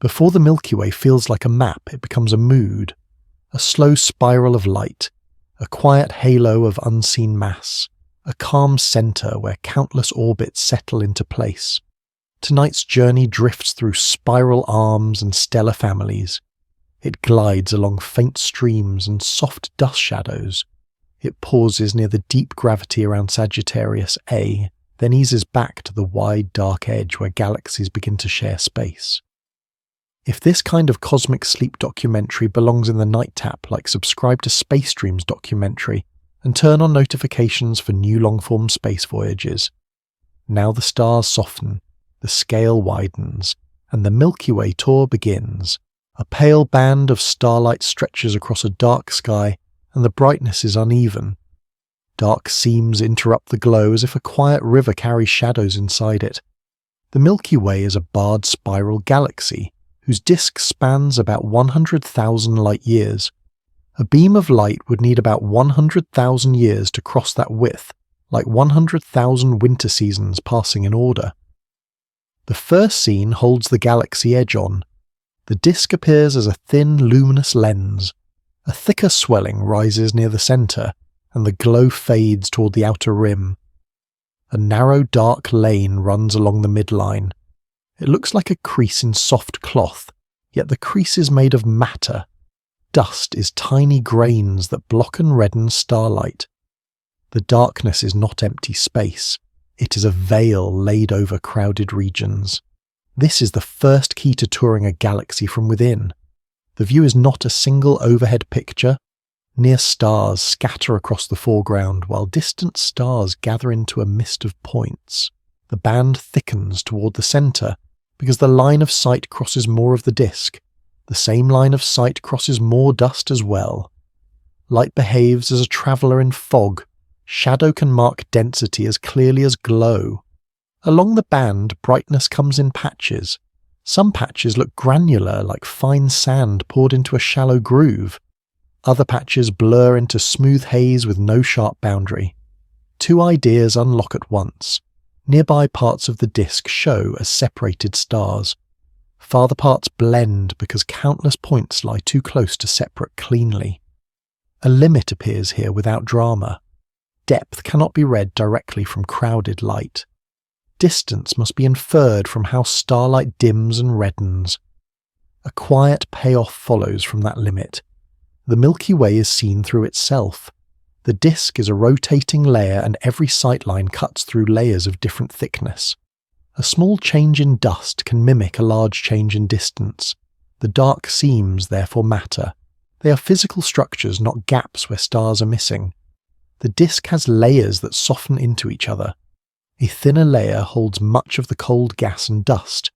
Before the Milky Way feels like a map, it becomes a mood, a slow spiral of light, a quiet halo of unseen mass, a calm centre where countless orbits settle into place. Tonight's journey drifts through spiral arms and stellar families. It glides along faint streams and soft dust shadows. It pauses near the deep gravity around Sagittarius A, then eases back to the wide dark edge where galaxies begin to share space. If this kind of cosmic sleep documentary belongs in the night tap, subscribe to Space Dreams documentary and turn on notifications for new long-form space voyages. Now the stars soften, the scale widens, and the Milky Way tour begins. A pale band of starlight stretches across a dark sky, and the brightness is uneven. Dark seams interrupt the glow as if a quiet river carries shadows inside it. The Milky Way is a barred spiral galaxy, whose disk spans about 100,000 light-years. A beam of light would need about 100,000 years to cross that width, like 100,000 winter seasons passing in order. The first scene holds the galaxy edge on. The disk appears as a thin, luminous lens. A thicker swelling rises near the centre, and the glow fades toward the outer rim. A narrow, dark lane runs along the midline. It looks like a crease in soft cloth, yet the crease is made of matter. Dust is tiny grains that block and redden starlight. The darkness is not empty space. It is a veil laid over crowded regions. This is the first key to touring a galaxy from within. The view is not a single overhead picture. Near stars scatter across the foreground, while distant stars gather into a mist of points. The band thickens toward the centre, because the line of sight crosses more of the disk. The same line of sight crosses more dust as well. Light behaves as a traveller in fog. Shadow can mark density as clearly as glow. Along the band, brightness comes in patches. Some patches look granular, like fine sand poured into a shallow groove. Other patches blur into smooth haze with no sharp boundary. Two ideas unlock at once. Nearby parts of the disk show as separated stars. Farther parts blend because countless points lie too close to separate cleanly. A limit appears here without drama. Depth cannot be read directly from crowded light. Distance must be inferred from how starlight dims and reddens. A quiet payoff follows from that limit. The Milky Way is seen through itself. The disk is a rotating layer, and every sightline cuts through layers of different thickness. A small change in dust can mimic a large change in distance. The dark seams therefore matter. They are physical structures, not gaps where stars are missing. The disk has layers that soften into each other. A thinner layer holds much of the cold gas and dust.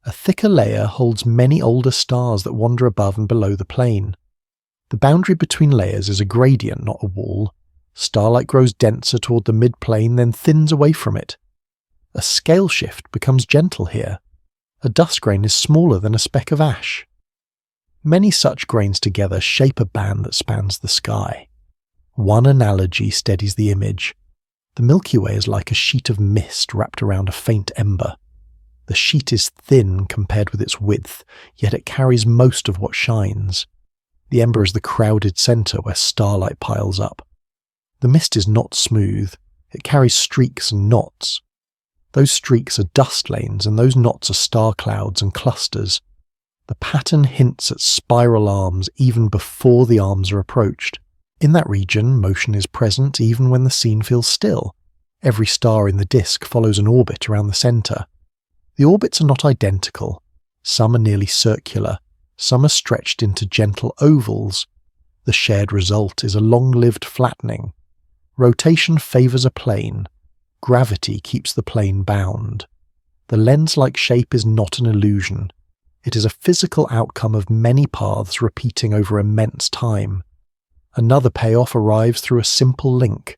A thicker layer holds many older stars that wander above and below the plane. The boundary between layers is a gradient, not a wall. Starlight grows denser toward the mid-plane, then thins away from it. A scale shift becomes gentle here. A dust grain is smaller than a speck of ash. Many such grains together shape a band that spans the sky. One analogy steadies the image. The Milky Way is like a sheet of mist wrapped around a faint ember. The sheet is thin compared with its width, yet it carries most of what shines. The ember is the crowded centre where starlight piles up. The mist is not smooth. It carries streaks and knots. Those streaks are dust lanes, and those knots are star clouds and clusters. The pattern hints at spiral arms even before the arms are approached. In that region, motion is present even when the scene feels still. Every star in the disk follows an orbit around the centre. The orbits are not identical. Some are nearly circular. Some are stretched into gentle ovals. The shared result is a long-lived flattening. Rotation favours a plane. Gravity keeps the plane bound. The lens-like shape is not an illusion. It is a physical outcome of many paths repeating over immense time. Another payoff arrives through a simple link.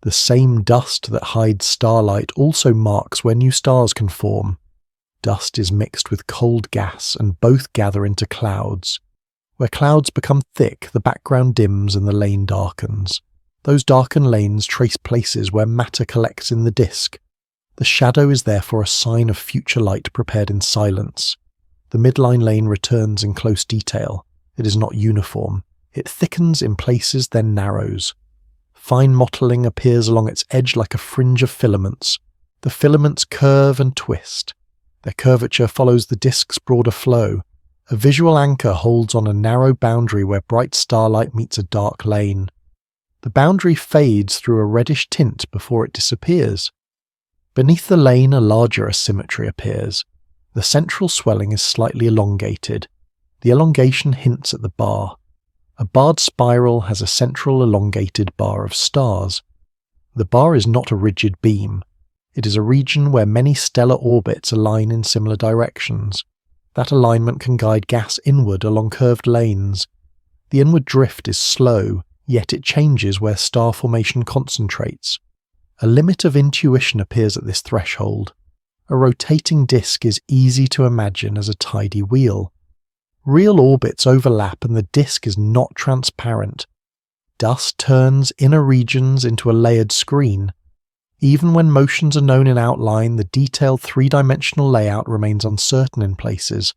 The same dust that hides starlight also marks where new stars can form. Dust is mixed with cold gas, and both gather into clouds. Where clouds become thick, the background dims and the lane darkens. Those darkened lanes trace places where matter collects in the disk. The shadow is therefore a sign of future light prepared in silence. The midline lane returns in close detail. It is not uniform. It thickens in places, then narrows. Fine mottling appears along its edge like a fringe of filaments. The filaments curve and twist. Their curvature follows the disk's broader flow. A visual anchor holds on a narrow boundary where bright starlight meets a dark lane. The boundary fades through a reddish tint before it disappears. Beneath the lane, a larger asymmetry appears. The central swelling is slightly elongated. The elongation hints at the bar. A barred spiral has a central elongated bar of stars. The bar is not a rigid beam. It is a region where many stellar orbits align in similar directions. That alignment can guide gas inward along curved lanes. The inward drift is slow, yet it changes where star formation concentrates. A limit of intuition appears at this threshold. A rotating disk is easy to imagine as a tidy wheel. Real orbits overlap and the disk is not transparent. Dust turns inner regions into a layered screen. Even when motions are known in outline, the detailed three-dimensional layout remains uncertain in places.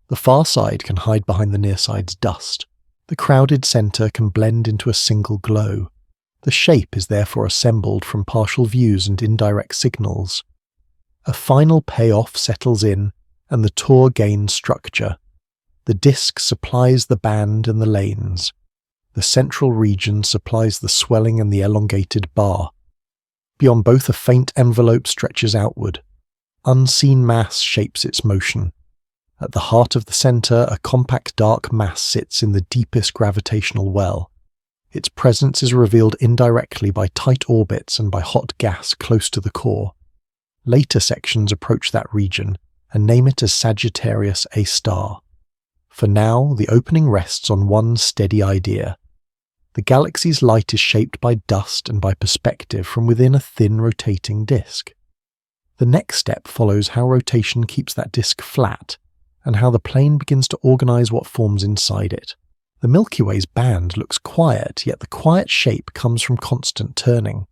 The far side can hide behind the near side's dust. The crowded center can blend into a single glow. The shape is therefore assembled from partial views and indirect signals. A final payoff settles in, and the tour gains structure. The disk supplies the band and the lanes. The central region supplies the swelling and the elongated bar. Beyond both, a faint envelope stretches outward. Unseen mass shapes its motion. At the heart of the center, a compact dark mass sits in the deepest gravitational well. Its presence is revealed indirectly by tight orbits and by hot gas close to the core. Later sections approach that region and name it as Sagittarius A star. For now, the opening rests on one steady idea. The galaxy's light is shaped by dust and by perspective from within a thin rotating disk. The next step follows how rotation keeps that disk flat, and how the plane begins to organize what forms inside it. The Milky Way's band looks quiet, yet the quiet shape comes from constant turning.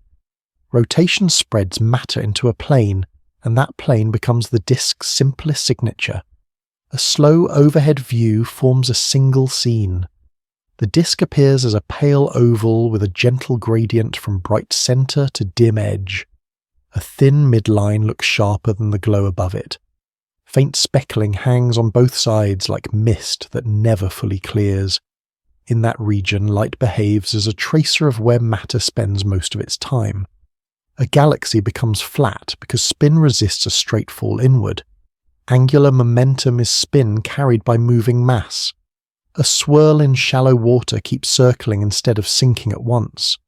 Rotation spreads matter into a plane, and that plane becomes the disk's simplest signature. A slow overhead view forms a single scene. The disk appears as a pale oval with a gentle gradient from bright center to dim edge. A thin midline looks sharper than the glow above it. Faint speckling hangs on both sides like mist that never fully clears. In that region, light behaves as a tracer of where matter spends most of its time. A galaxy becomes flat because spin resists a straight fall inward. Angular momentum is spin carried by moving mass. A swirl in shallow water keeps circling instead of sinking at once.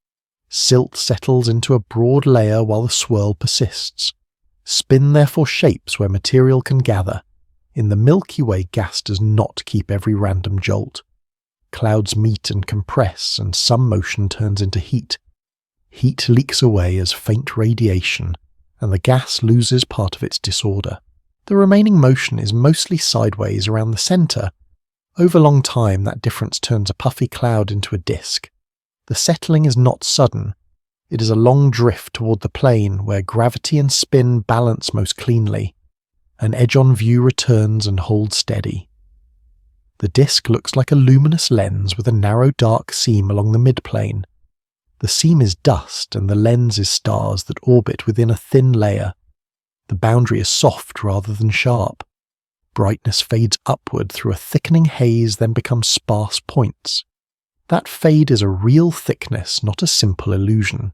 Silt settles into a broad layer while the swirl persists. Spin therefore shapes where material can gather. In the Milky Way, gas does not keep every random jolt. Clouds meet and compress, and some motion turns into heat. Heat leaks away as faint radiation, and the gas loses part of its disorder. The remaining motion is mostly sideways around the center. Over long time, that difference turns a puffy cloud into a disk. The settling is not sudden. It is a long drift toward the plane where gravity and spin balance most cleanly. An edge-on view returns and holds steady. The disk looks like a luminous lens with a narrow dark seam along the midplane. The seam is dust and the lens is stars that orbit within a thin layer. The boundary is soft rather than sharp. Brightness fades upward through a thickening haze, then becomes sparse points. That fade is a real thickness, not a simple illusion.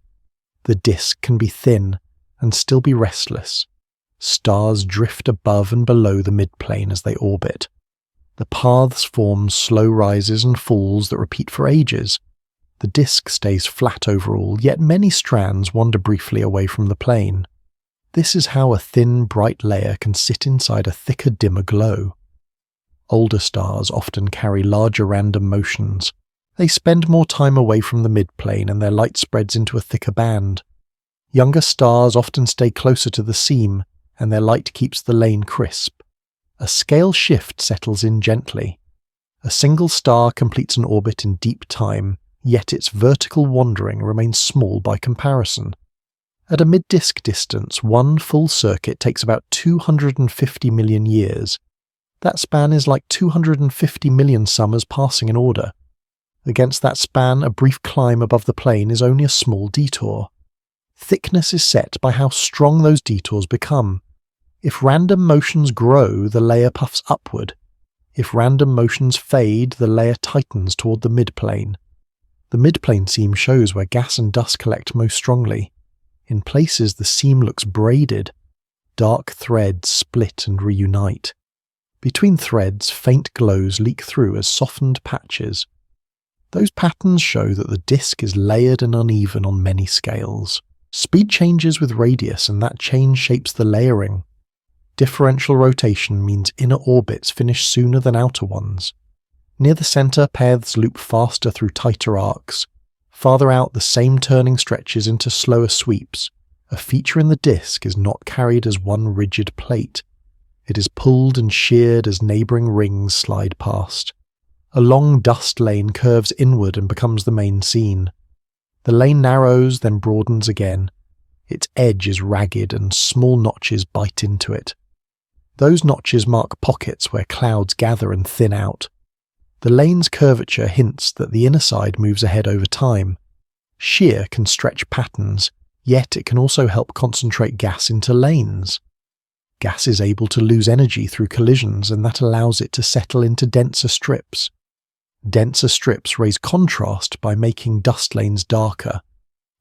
The disk can be thin and still be restless. Stars drift above and below the midplane as they orbit. The paths form slow rises and falls that repeat for ages. The disk stays flat overall, yet many strands wander briefly away from the plane. This is how a thin, bright layer can sit inside a thicker, dimmer glow. Older stars often carry larger random motions. They spend more time away from the midplane and their light spreads into a thicker band. Younger stars often stay closer to the seam, and their light keeps the lane crisp. A scale shift settles in gently. A single star completes an orbit in deep time, yet its vertical wandering remains small by comparison. At a mid-disk distance, one full circuit takes about 250 million years. That span is like 250 million summers passing in order. Against that span, a brief climb above the plane is only a small detour. Thickness is set by how strong those detours become. If random motions grow, the layer puffs upward. If random motions fade, the layer tightens toward the midplane. The midplane seam shows where gas and dust collect most strongly. In places, the seam looks braided. Dark threads split and reunite. Between threads, faint glows leak through as softened patches. Those patterns show that the disk is layered and uneven on many scales. Speed changes with radius, and that change shapes the layering. Differential rotation means inner orbits finish sooner than outer ones. Near the center, paths loop faster through tighter arcs. Farther out, the same turning stretches into slower sweeps. A feature in the disk is not carried as one rigid plate. It is pulled and sheared as neighbouring rings slide past. A long dust lane curves inward and becomes the main scene. The lane narrows, then broadens again. Its edge is ragged and small notches bite into it. Those notches mark pockets where clouds gather and thin out. The lane's curvature hints that the inner side moves ahead over time. Shear can stretch patterns, yet it can also help concentrate gas into lanes. Gas is able to lose energy through collisions, and that allows it to settle into denser strips. Denser strips raise contrast by making dust lanes darker.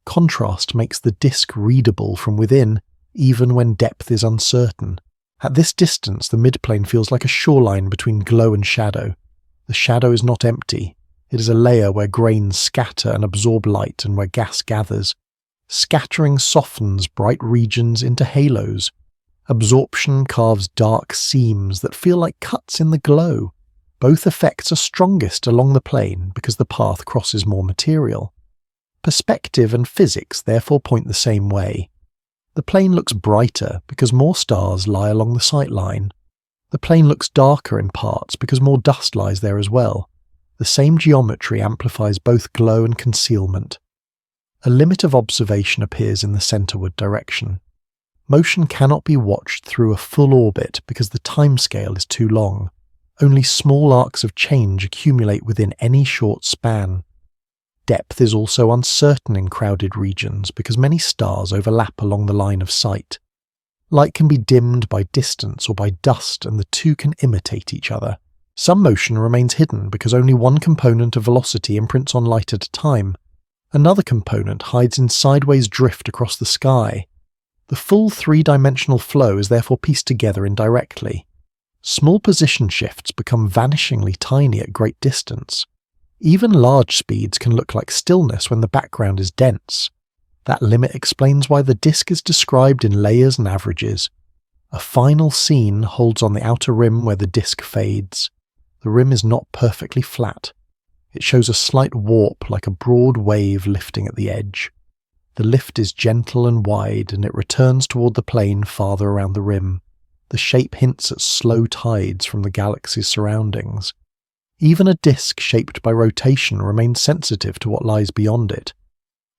Contrast makes the disk readable from within, even when depth is uncertain. At this distance, the midplane feels like a shoreline between glow and shadow. The shadow is not empty. It is a layer where grains scatter and absorb light and where gas gathers. Scattering softens bright regions into halos. Absorption carves dark seams that feel like cuts in the glow. Both effects are strongest along the plane because the path crosses more material. Perspective and physics therefore point the same way. The plane looks brighter because more stars lie along the sight line. The plane looks darker in parts because more dust lies there as well. The same geometry amplifies both glow and concealment. A limit of observation appears in the centerward direction. Motion cannot be watched through a full orbit because the timescale is too long. Only small arcs of change accumulate within any short span. Depth is also uncertain in crowded regions because many stars overlap along the line of sight. Light can be dimmed by distance or by dust, and the two can imitate each other. Some motion remains hidden because only one component of velocity imprints on light at a time. Another component hides in sideways drift across the sky. The full three-dimensional flow is therefore pieced together indirectly. Small position shifts become vanishingly tiny at great distance. Even large speeds can look like stillness when the background is dense. That limit explains why the disk is described in layers and averages. A final scene holds on the outer rim where the disk fades. The rim is not perfectly flat. It shows a slight warp like a broad wave lifting at the edge. The lift is gentle and wide, and it returns toward the plane farther around the rim. The shape hints at slow tides from the galaxy's surroundings. Even a disk shaped by rotation remains sensitive to what lies beyond it.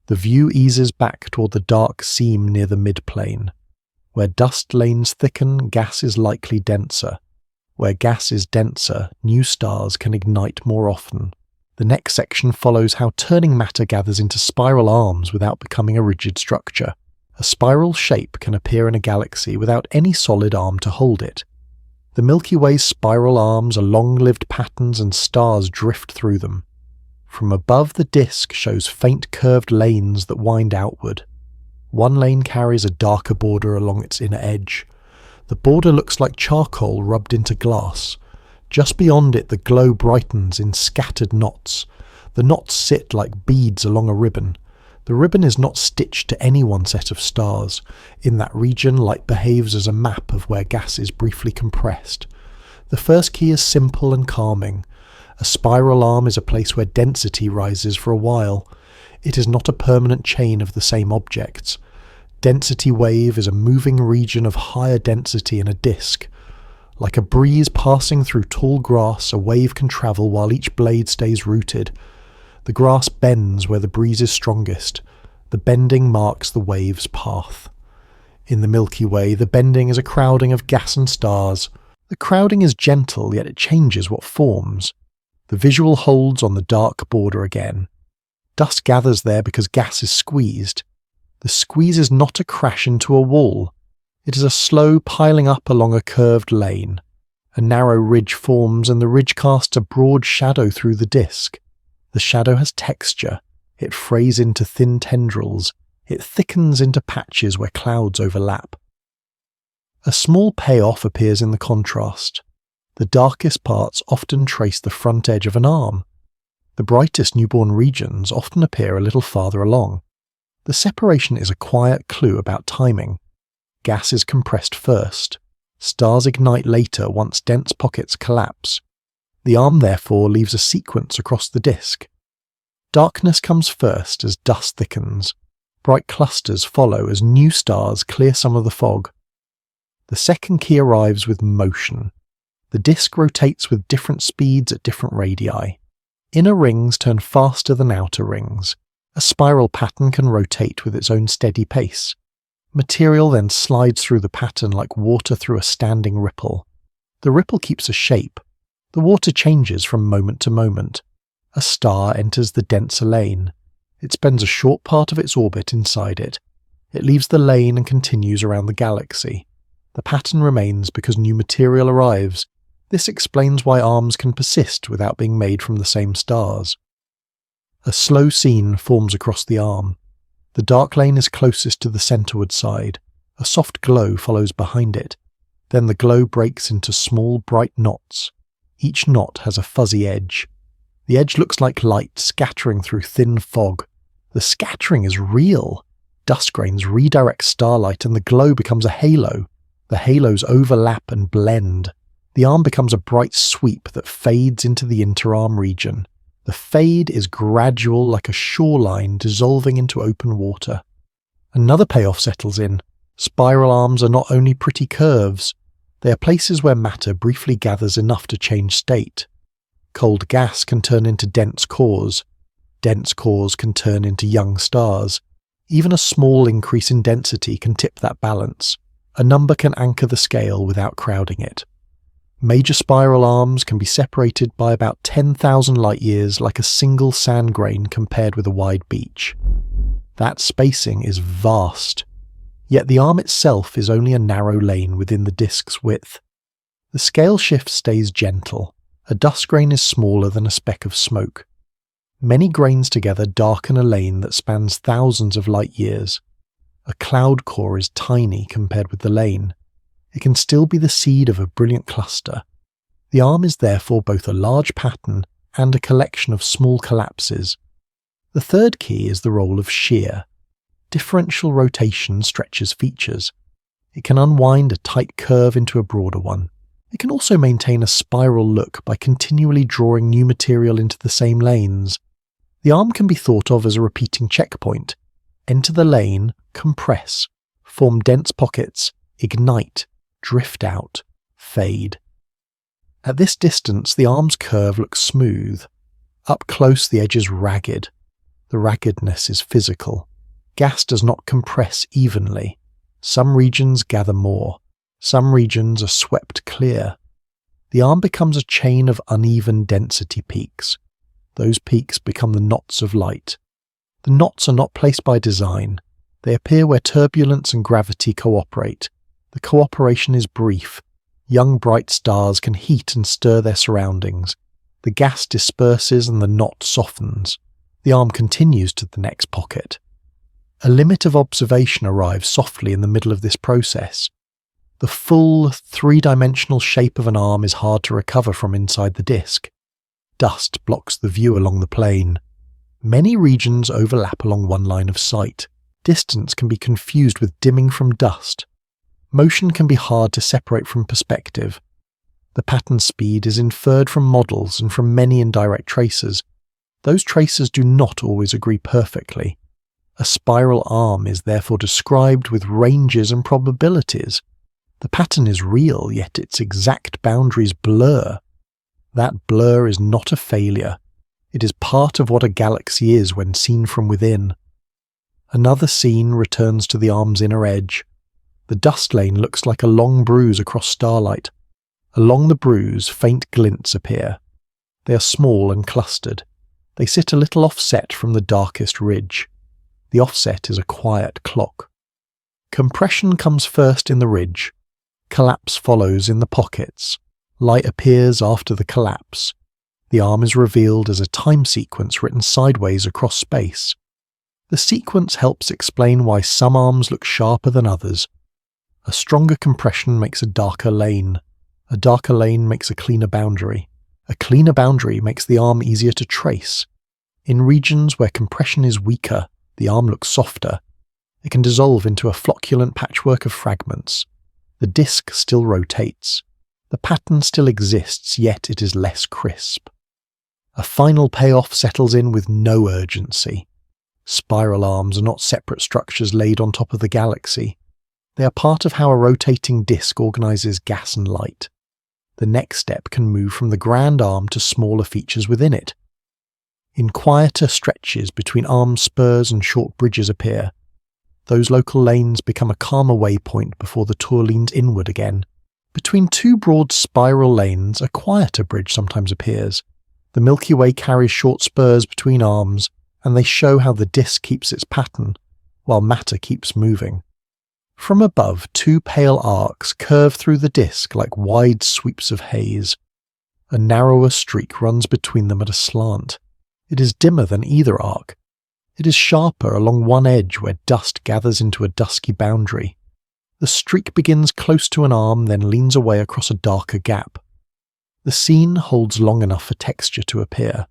The view eases back toward the dark seam near the midplane. Where dust lanes thicken, gas is likely denser. Where gas is denser, new stars can ignite more often. The next section follows how turning matter gathers into spiral arms without becoming a rigid structure. A spiral shape can appear in a galaxy without any solid arm to hold it. The Milky Way's spiral arms are long-lived patterns, and stars drift through them. From above, the disk shows faint curved lanes that wind outward. One lane carries a darker border along its inner edge. The border looks like charcoal rubbed into glass. Just beyond it, the glow brightens in scattered knots. The knots sit like beads along a ribbon. The ribbon is not stitched to any one set of stars. In that region, light behaves as a map of where gas is briefly compressed. The first key is simple and calming. A spiral arm is a place where density rises for a while. It is not a permanent chain of the same objects. Density wave is a moving region of higher density in a disk. Like a breeze passing through tall grass, a wave can travel while each blade stays rooted. The grass bends where the breeze is strongest. The bending marks the wave's path. In the Milky Way, the bending is a crowding of gas and stars. The crowding is gentle, yet it changes what forms. The visual holds on the dark border again. Dust gathers there because gas is squeezed. The squeeze is not a crash into a wall. It is a slow piling up along a curved lane. A narrow ridge forms, and the ridge casts a broad shadow through the disk. The shadow has texture. It frays into thin tendrils. It thickens into patches where clouds overlap. A small payoff appears in the contrast. The darkest parts often trace the front edge of an arm. The brightest newborn regions often appear a little farther along. The separation is a quiet clue about timing. Gas is compressed first. Stars ignite later once dense pockets collapse. The arm therefore leaves a sequence across the disk. Darkness comes first as dust thickens. Bright clusters follow as new stars clear some of the fog. The second key arrives with motion. The disk rotates with different speeds at different radii. Inner rings turn faster than outer rings. A spiral pattern can rotate with its own steady pace. Material then slides through the pattern like water through a standing ripple. The ripple keeps a shape. The water changes from moment to moment. A star enters the denser lane. It spends a short part of its orbit inside it. It leaves the lane and continues around the galaxy. The pattern remains because new material arrives. This explains why arms can persist without being made from the same stars. A slow scene forms across the arm. The dark lane is closest to the centerward side. A soft glow follows behind it. Then the glow breaks into small, bright knots. Each knot has a fuzzy edge. The edge looks like light scattering through thin fog. The scattering is real. Dust grains redirect starlight and the glow becomes a halo. The halos overlap and blend. The arm becomes a bright sweep that fades into the interarm region. The fade is gradual, like a shoreline dissolving into open water. Another payoff settles in. Spiral arms are not only pretty curves, they are places where matter briefly gathers enough to change state. Cold gas can turn into dense cores. Dense cores can turn into young stars. Even a small increase in density can tip that balance. A number can anchor the scale without crowding it. Major spiral arms can be separated by about 10,000 light-years like a single sand grain compared with a wide beach. That spacing is vast. Yet the arm itself is only a narrow lane within the disk's width. The scale shift stays gentle. A dust grain is smaller than a speck of smoke. Many grains together darken a lane that spans thousands of light-years. A cloud core is tiny compared with the lane. It can still be the seed of a brilliant cluster. The arm is therefore both a large pattern and a collection of small collapses. The third key is the role of shear. Differential rotation stretches features. It can unwind a tight curve into a broader one. It can also maintain a spiral look by continually drawing new material into the same lanes. The arm can be thought of as a repeating checkpoint. Enter the lane, compress, form dense pockets, ignite, drift out, fade. At this distance, the arm's curve looks smooth. Up close, the edge is ragged. The raggedness is physical. Gas does not compress evenly. Some regions gather more. Some regions are swept clear. The arm becomes a chain of uneven density peaks. Those peaks become the knots of light. The knots are not placed by design. They appear where turbulence and gravity cooperate. The cooperation is brief. Young bright stars can heat and stir their surroundings. The gas disperses and the knot softens. The arm continues to the next pocket. A limit of observation arrives softly in the middle of this process. The full, three-dimensional shape of an arm is hard to recover from inside the disk. Dust blocks the view along the plane. Many regions overlap along one line of sight. Distance can be confused with dimming from dust. Motion can be hard to separate from perspective. The pattern speed is inferred from models and from many indirect tracers. Those tracers do not always agree perfectly. A spiral arm is therefore described with ranges and probabilities. The pattern is real, yet its exact boundaries blur. That blur is not a failure. It is part of what a galaxy is when seen from within. Another scene returns to the arm's inner edge. The dust lane looks like a long bruise across starlight. Along the bruise, faint glints appear. They are small and clustered. They sit a little offset from the darkest ridge. The offset is a quiet clock. Compression comes first in the ridge. Collapse follows in the pockets. Light appears after the collapse. The arm is revealed as a time sequence written sideways across space. The sequence helps explain why some arms look sharper than others. A stronger compression makes a darker lane. A darker lane makes a cleaner boundary. A cleaner boundary makes the arm easier to trace. In regions where compression is weaker, the arm looks softer. It can dissolve into a flocculent patchwork of fragments. The disc still rotates. The pattern still exists, yet it is less crisp. A final payoff settles in with no urgency. Spiral arms are not separate structures laid on top of the galaxy. They are part of how a rotating disk organizes gas and light. The next step can move from the grand arm to smaller features within it. In quieter stretches between arm spurs and short bridges appear. Those local lanes become a calmer waypoint before the tour leans inward again. Between two broad spiral lanes, a quieter bridge sometimes appears. The Milky Way carries short spurs between arms, and they show how the disk keeps its pattern, while matter keeps moving. From above, two pale arcs curve through the disk like wide sweeps of haze. A narrower streak runs between them at a slant. It is dimmer than either arc. It is sharper along one edge where dust gathers into a dusky boundary. The streak begins close to an arm, then leans away across a darker gap. The scene holds long enough for texture to appear.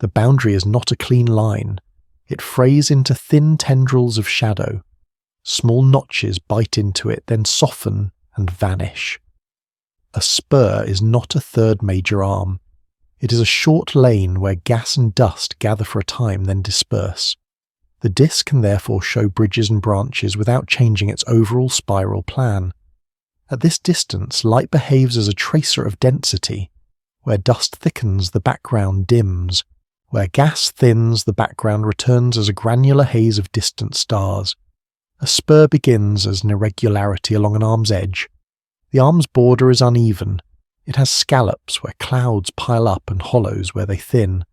The boundary is not a clean line. It frays into thin tendrils of shadow. Small notches bite into it, then soften and vanish. A spur is not a third major arm. It is a short lane where gas and dust gather for a time, then disperse. The disk can therefore show bridges and branches without changing its overall spiral plan. At this distance, light behaves as a tracer of density. Where dust thickens, the background dims. Where gas thins, the background returns as a granular haze of distant stars. A spur begins as an irregularity along an arm's edge. The arm's border is uneven. It has scallops where clouds pile up and hollows where they thin.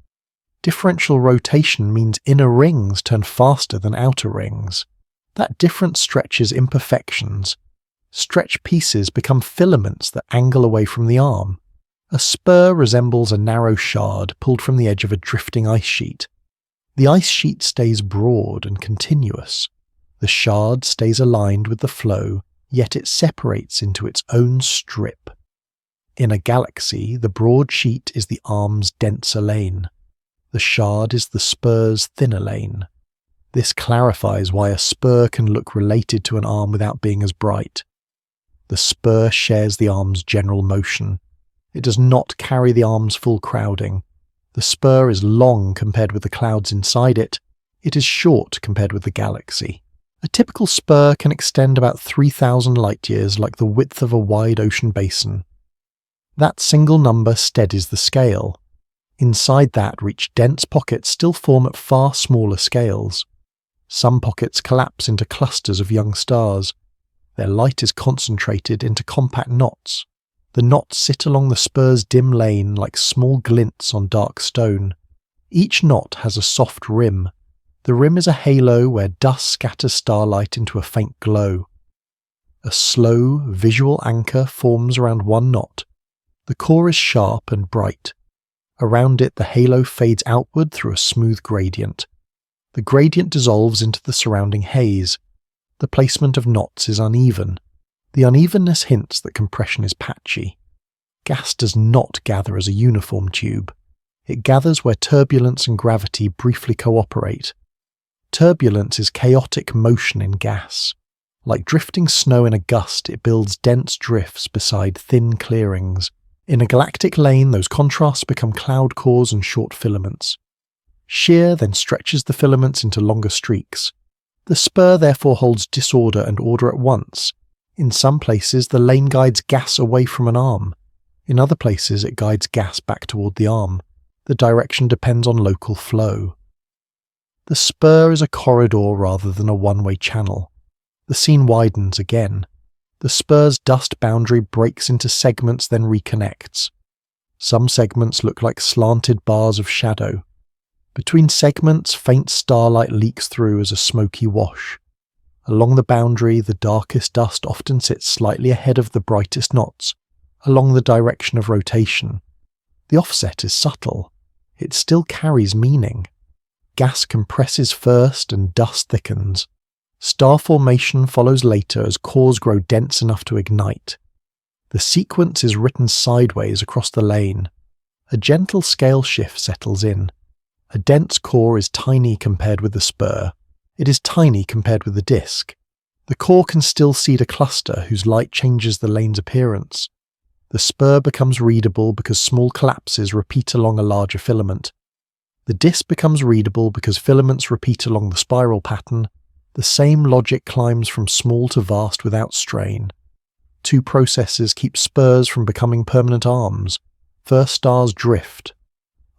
Differential rotation means inner rings turn faster than outer rings. That difference stretches imperfections. Stretch pieces become filaments that angle away from the arm. A spur resembles a narrow shard pulled from the edge of a drifting ice sheet. The ice sheet stays broad and continuous. The shard stays aligned with the flow, yet it separates into its own strip. In a galaxy, the broad sheet is the arm's denser lane. The shard is the spur's thinner lane. This clarifies why a spur can look related to an arm without being as bright. The spur shares the arm's general motion. It does not carry the arm's full crowding. The spur is long compared with the clouds inside it. It is short compared with the galaxy. A typical spur can extend about 3,000 light-years, like the width of a wide ocean basin. That single number steadies the scale. Inside that reach dense pockets still form at far smaller scales. Some pockets collapse into clusters of young stars. Their light is concentrated into compact knots. The knots sit along the spur's dim lane like small glints on dark stone. Each knot has a soft rim. The rim is a halo where dust scatters starlight into a faint glow. A slow, visual anchor forms around one knot. The core is sharp and bright. Around it, the halo fades outward through a smooth gradient. The gradient dissolves into the surrounding haze. The placement of knots is uneven. The unevenness hints that compression is patchy. Gas does not gather as a uniform tube. It gathers where turbulence and gravity briefly cooperate. Turbulence is chaotic motion in gas. Like drifting snow in a gust, it builds dense drifts beside thin clearings. In a galactic lane, those contrasts become cloud cores and short filaments. Shear then stretches the filaments into longer streaks. The spur therefore holds disorder and order at once. In some places, the lane guides gas away from an arm. In other places, it guides gas back toward the arm. The direction depends on local flow. The spur is a corridor rather than a one-way channel. The scene widens again. The spur's dust boundary breaks into segments then reconnects. Some segments look like slanted bars of shadow. Between segments, faint starlight leaks through as a smoky wash. Along the boundary, the darkest dust often sits slightly ahead of the brightest knots, along the direction of rotation. The offset is subtle. It still carries meaning. Gas compresses first and dust thickens. Star formation follows later as cores grow dense enough to ignite. The sequence is written sideways across the lane. A gentle scale shift settles in. A dense core is tiny compared with the spur. It is tiny compared with the disk. The core can still seed a cluster whose light changes the lane's appearance. The spur becomes readable because small collapses repeat along a larger filament. The disk becomes readable because filaments repeat along the spiral pattern. The same logic climbs from small to vast without strain. Two processes keep spurs from becoming permanent arms. First stars drift.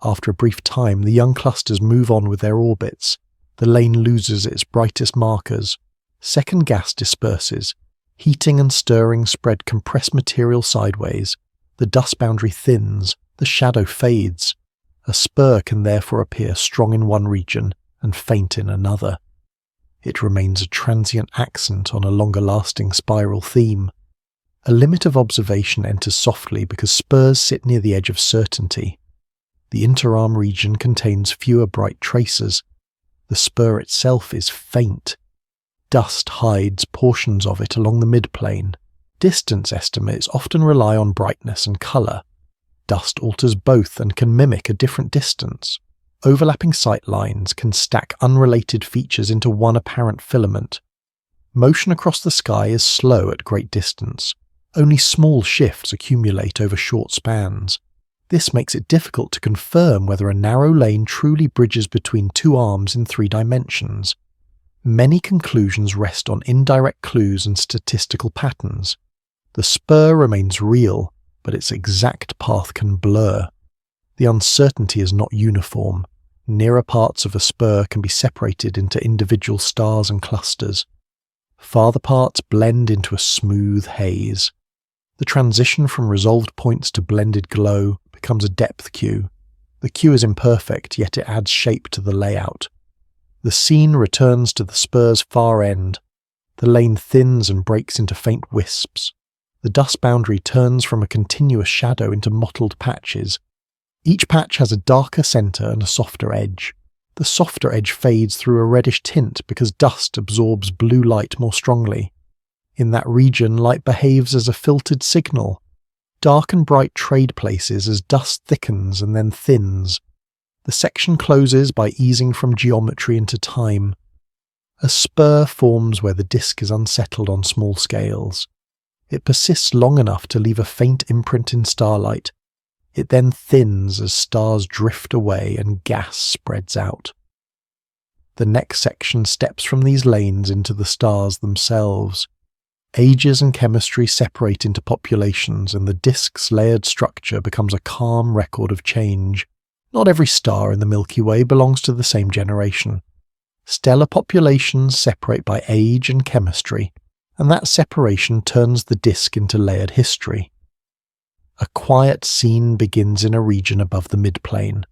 After a brief time, the young clusters move on with their orbits. The lane loses its brightest markers. Second gas disperses. Heating and stirring spread compressed material sideways. The dust boundary thins. The shadow fades. A spur can therefore appear strong in one region and faint in another. It remains a transient accent on a longer-lasting spiral theme. A limit of observation enters softly because spurs sit near the edge of certainty. The interarm region contains fewer bright traces. The spur itself is faint. Dust hides portions of it along the midplane. Distance estimates often rely on brightness and colour. Dust alters both and can mimic a different distance. Overlapping sight lines can stack unrelated features into one apparent filament. Motion across the sky is slow at great distance. Only small shifts accumulate over short spans. This makes it difficult to confirm whether a narrow lane truly bridges between two arms in 3 dimensions. Many conclusions rest on indirect clues and statistical patterns. The spur remains real, but its exact path can blur. The uncertainty is not uniform. Nearer parts of a spur can be separated into individual stars and clusters. Farther parts blend into a smooth haze. The transition from resolved points to blended glow becomes a depth cue. The cue is imperfect, yet it adds shape to the layout. The scene returns to the spur's far end. The lane thins and breaks into faint wisps. The dust boundary turns from a continuous shadow into mottled patches. Each patch has a darker centre and a softer edge. The softer edge fades through a reddish tint because dust absorbs blue light more strongly. In that region, light behaves as a filtered signal. Dark and bright trade places as dust thickens and then thins. The section closes by easing from geometry into time. A spur forms where the disk is unsettled on small scales. It persists long enough to leave a faint imprint in starlight. It then thins as stars drift away and gas spreads out. The next section steps from these lanes into the stars themselves. Ages and chemistry separate into populations, and the disk's layered structure becomes a calm record of change. Not every star in the Milky Way belongs to the same generation. Stellar populations separate by age and chemistry, and that separation turns the disk into layered history. A quiet scene begins in a region above the midplane.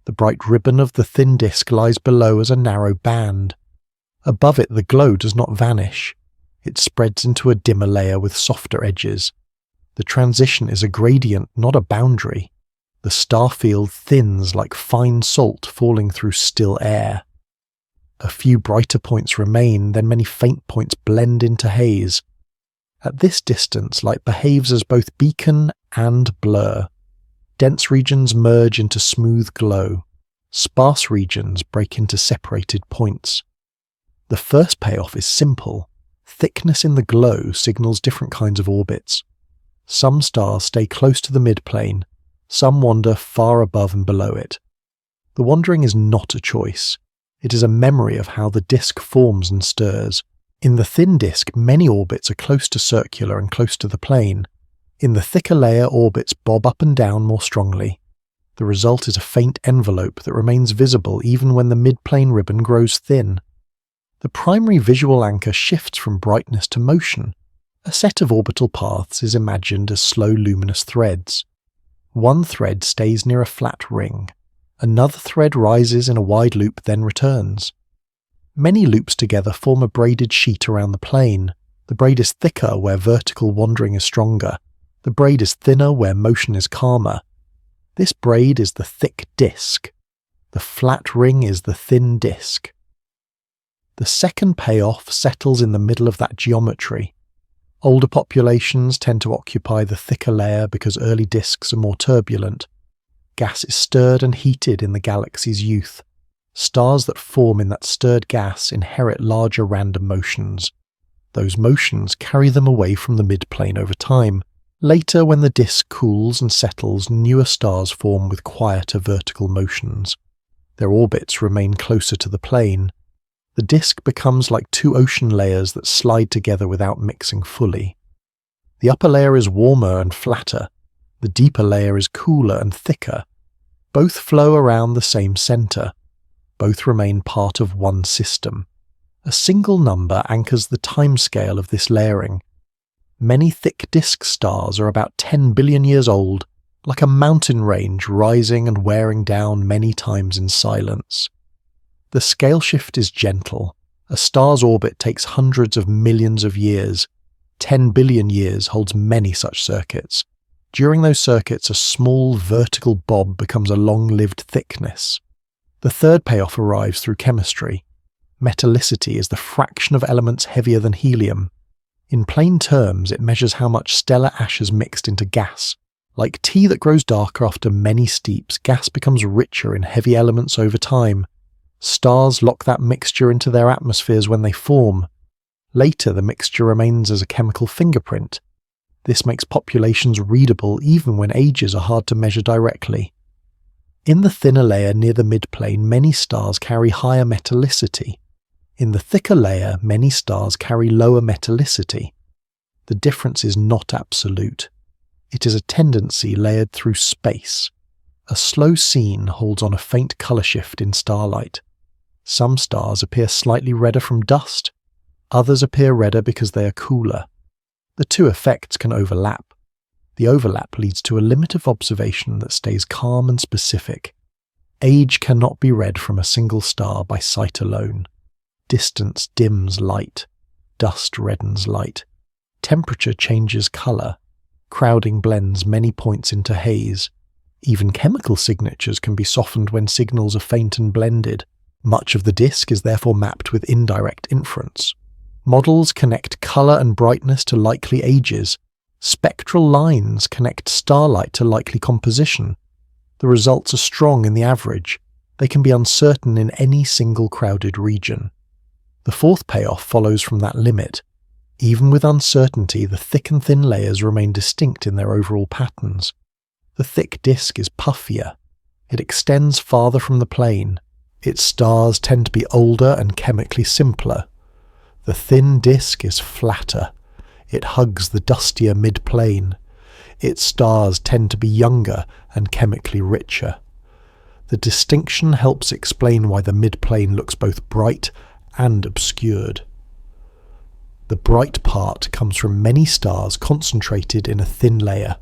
The bright ribbon of the thin disk lies below as a narrow band. Above it the glow does not vanish. It spreads into a dimmer layer with softer edges. The transition is a gradient, not a boundary. The star field thins like fine salt falling through still air. A few brighter points remain, then many faint points blend into haze. At this distance, light behaves as both beacon and blur. Dense regions merge into smooth glow. Sparse regions break into separated points. The first payoff is simple. Thickness in the glow signals different kinds of orbits. Some stars stay close to the midplane. Some wander far above and below it. The wandering is not a choice. It is a memory of how the disk forms and stirs. In the thin disk, many orbits are close to circular and close to the plane. In the thicker layer, orbits bob up and down more strongly. The result is a faint envelope that remains visible even when the midplane ribbon grows thin. The primary visual anchor shifts from brightness to motion. A set of orbital paths is imagined as slow luminous threads. One thread stays near a flat ring. Another thread rises in a wide loop, then returns. Many loops together form a braided sheet around the plane. The braid is thicker where vertical wandering is stronger. The braid is thinner where motion is calmer. This braid is the thick disk. The flat ring is the thin disk. The second payoff settles in the middle of that geometry. Older populations tend to occupy the thicker layer because early disks are more turbulent. Gas is stirred and heated in the galaxy's youth. Stars that form in that stirred gas inherit larger random motions. Those motions carry them away from the midplane over time. Later, when the disk cools and settles, newer stars form with quieter vertical motions. Their orbits remain closer to the plane. The disk becomes like two ocean layers that slide together without mixing fully. The upper layer is warmer and flatter. The deeper layer is cooler and thicker. Both flow around the same center. Both remain part of one system. A single number anchors the timescale of this layering. Many thick disk stars are about 10 billion years old, like a mountain range rising and wearing down many times in silence. The scale shift is gentle. A star's orbit takes hundreds of millions of years. 10 billion years holds many such circuits. During those circuits, a small vertical bob becomes a long-lived thickness. The third payoff arrives through chemistry. Metallicity is the fraction of elements heavier than helium. In plain terms, it measures how much stellar ash has mixed into gas. Like tea that grows darker after many steeps, gas becomes richer in heavy elements over time. Stars lock that mixture into their atmospheres when they form. Later, the mixture remains as a chemical fingerprint. This makes populations readable even when ages are hard to measure directly. In the thinner layer near the midplane, many stars carry higher metallicity. In the thicker layer, many stars carry lower metallicity. The difference is not absolute. It is a tendency layered through space. A slow scene holds on a faint color shift in starlight. Some stars appear slightly redder from dust. Others appear redder because they are cooler. The two effects can overlap. The overlap leads to a limit of observation that stays calm and specific. Age cannot be read from a single star by sight alone. Distance dims light. Dust reddens light. Temperature changes color. Crowding blends many points into haze. Even chemical signatures can be softened when signals are faint and blended. Much of the disk is therefore mapped with indirect inference. Models connect color and brightness to likely ages. Spectral lines connect starlight to likely composition. The results are strong in the average. They can be uncertain in any single crowded region. The fourth payoff follows from that limit. Even with uncertainty, the thick and thin layers remain distinct in their overall patterns. The thick disk is puffier. It extends farther from the plane. Its stars tend to be older and chemically simpler. The thin disk is flatter. It hugs the dustier mid-plane. Its stars tend to be younger and chemically richer. The distinction helps explain why the mid-plane looks both bright and obscured. The bright part comes from many stars concentrated in a thin layer.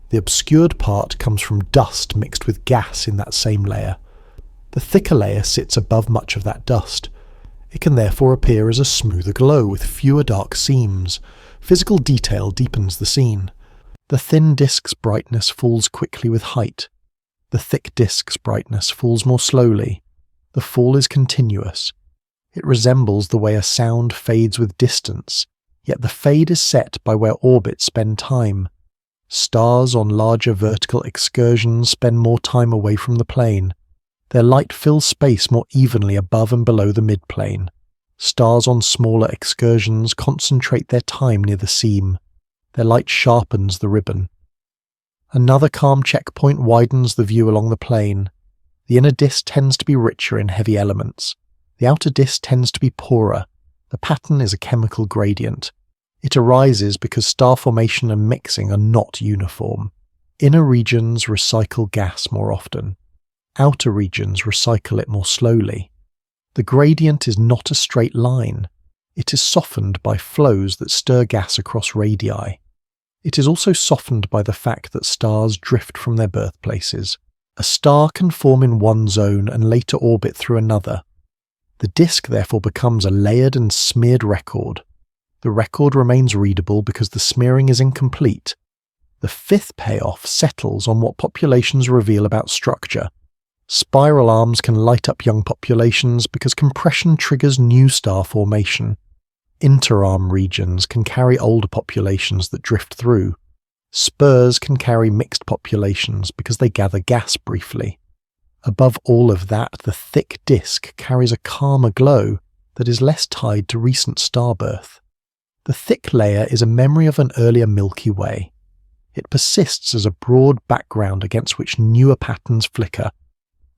The obscured part comes from dust mixed with gas in that same layer. The thicker layer sits above much of that dust. It can therefore appear as a smoother glow with fewer dark seams. Physical detail deepens the scene. The thin disk's brightness falls quickly with height. The thick disk's brightness falls more slowly. The fall is continuous. It resembles the way a sound fades with distance, yet the fade is set by where orbits spend time. Stars on larger vertical excursions spend more time away from the plane. Their light fills space more evenly above and below the midplane. Stars on smaller excursions concentrate their time near the seam. Their light sharpens the ribbon. Another calm checkpoint widens the view along the plane. The inner disk tends to be richer in heavy elements. The outer disk tends to be poorer. The pattern is a chemical gradient. It arises because star formation and mixing are not uniform. Inner regions recycle gas more often. Outer regions recycle it more slowly. The gradient is not a straight line. It is softened by flows that stir gas across radii. It is also softened by the fact that stars drift from their birthplaces. A star can form in one zone and later orbit through another. The disk therefore becomes a layered and smeared record. The record remains readable because the smearing is incomplete. The fifth payoff settles on what populations reveal about structure. Spiral arms can light up young populations because compression triggers new star formation. Interarm regions can carry older populations that drift through. Spurs can carry mixed populations because they gather gas briefly. Above all of that, the thick disk carries a calmer glow that is less tied to recent starbirth. The thick layer is a memory of an earlier Milky Way. It persists as a broad background against which newer patterns flicker.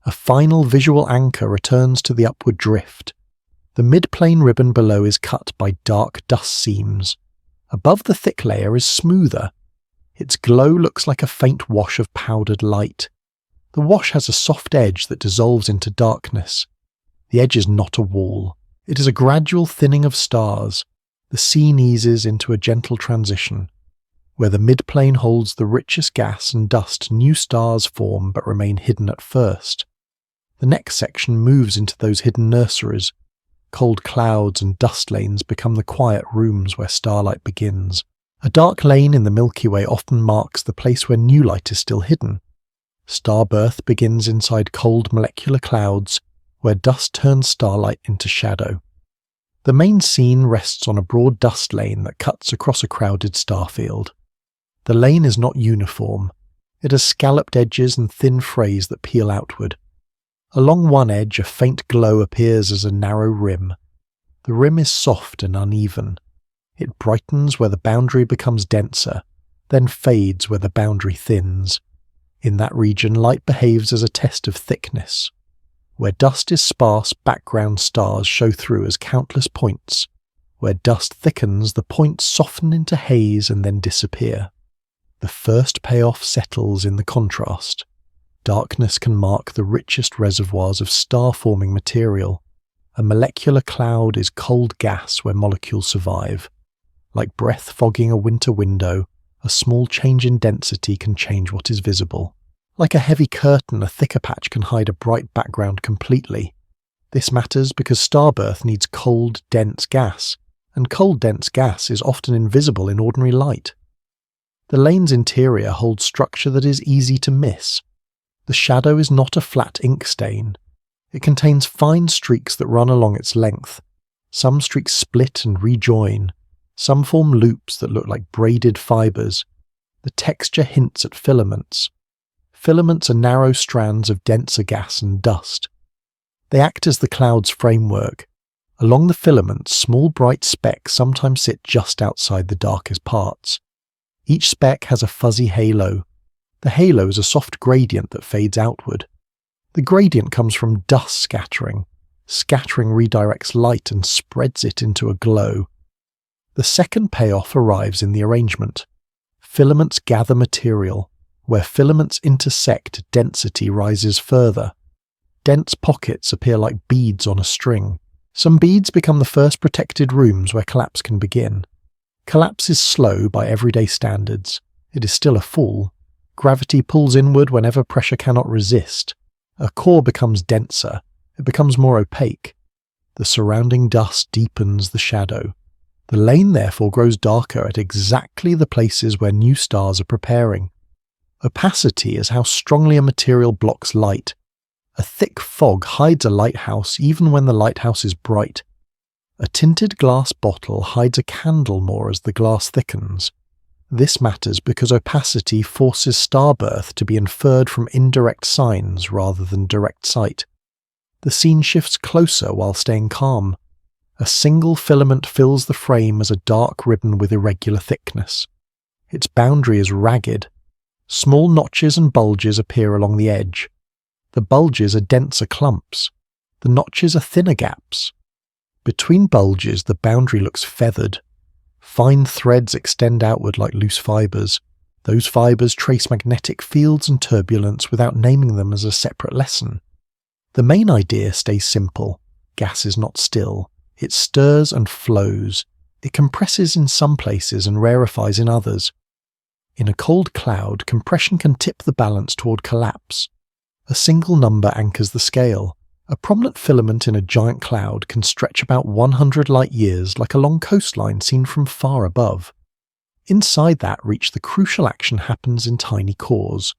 A final visual anchor returns to the upward drift. The mid-plane ribbon below is cut by dark dust seams. Above the thick layer is smoother. Its glow looks like a faint wash of powdered light. The wash has a soft edge that dissolves into darkness. The edge is not a wall. It is a gradual thinning of stars. The scene eases into a gentle transition. Where the midplane holds the richest gas and dust, new stars form but remain hidden at first. The next section moves into those hidden nurseries. Cold clouds and dust lanes become the quiet rooms where starlight begins. A dark lane in the Milky Way often marks the place where new light is still hidden. Starbirth begins inside cold molecular clouds, where dust turns starlight into shadow. The main scene rests on a broad dust lane that cuts across a crowded starfield. The lane is not uniform. It has scalloped edges and thin frays that peel outward. Along one edge, a faint glow appears as a narrow rim. The rim is soft and uneven. It brightens where the boundary becomes denser, then fades where the boundary thins. In that region, light behaves as a test of thickness. Where dust is sparse, background stars show through as countless points. Where dust thickens, the points soften into haze and then disappear. The first payoff settles in the contrast. Darkness can mark the richest reservoirs of star-forming material. A molecular cloud is cold gas where molecules survive. Like breath fogging a winter window, a small change in density can change what is visible. Like a heavy curtain, a thicker patch can hide a bright background completely. This matters because starbirth needs cold, dense gas, and cold, dense gas is often invisible in ordinary light. The lane's interior holds structure that is easy to miss. The shadow is not a flat ink stain. It contains fine streaks that run along its length. Some streaks split and rejoin. Some form loops that look like braided fibers. The texture hints at filaments. Filaments are narrow strands of denser gas and dust. They act as the cloud's framework. Along the filaments, small bright specks sometimes sit just outside the darkest parts. Each speck has a fuzzy halo. The halo is a soft gradient that fades outward. The gradient comes from dust scattering. Scattering redirects light and spreads it into a glow. The second payoff arrives in the arrangement. Filaments gather material. Where filaments intersect, density rises further. Dense pockets appear like beads on a string. Some beads become the first protected rooms where collapse can begin. Collapse is slow by everyday standards. It is still a fall. Gravity pulls inward whenever pressure cannot resist. A core becomes denser. It becomes more opaque. The surrounding dust deepens the shadow. The lane therefore grows darker at exactly the places where new stars are preparing. Opacity is how strongly a material blocks light. A thick fog hides a lighthouse even when the lighthouse is bright. A tinted glass bottle hides a candle more as the glass thickens. This matters because opacity forces starbirth to be inferred from indirect signs rather than direct sight. The scene shifts closer while staying calm. A single filament fills the frame as a dark ribbon with irregular thickness. Its boundary is ragged. Small notches and bulges appear along the edge. The bulges are denser clumps. The notches are thinner gaps. Between bulges, the boundary looks feathered. Fine threads extend outward like loose fibers. Those fibers trace magnetic fields and turbulence without naming them as a separate lesson. The main idea stays simple. Gas is not still. It stirs and flows. It compresses in some places and rarefies in others. In a cold cloud, compression can tip the balance toward collapse. A single number anchors the scale. A prominent filament in a giant cloud can stretch about 100 light-years like a long coastline seen from far above. Inside that reach, the crucial action happens in tiny cores.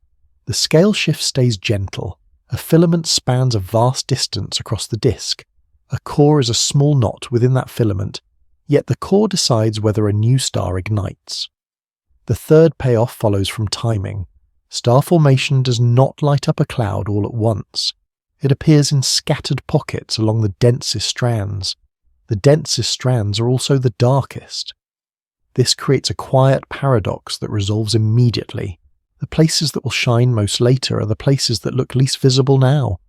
The scale shift stays gentle. A filament spans a vast distance across the disk. A core is a small knot within that filament, yet the core decides whether a new star ignites. The third payoff follows from timing. Star formation does not light up a cloud all at once. It appears in scattered pockets along the densest strands. The densest strands are also the darkest. This creates a quiet paradox that resolves immediately. The places that will shine most later are the places that look least visible now.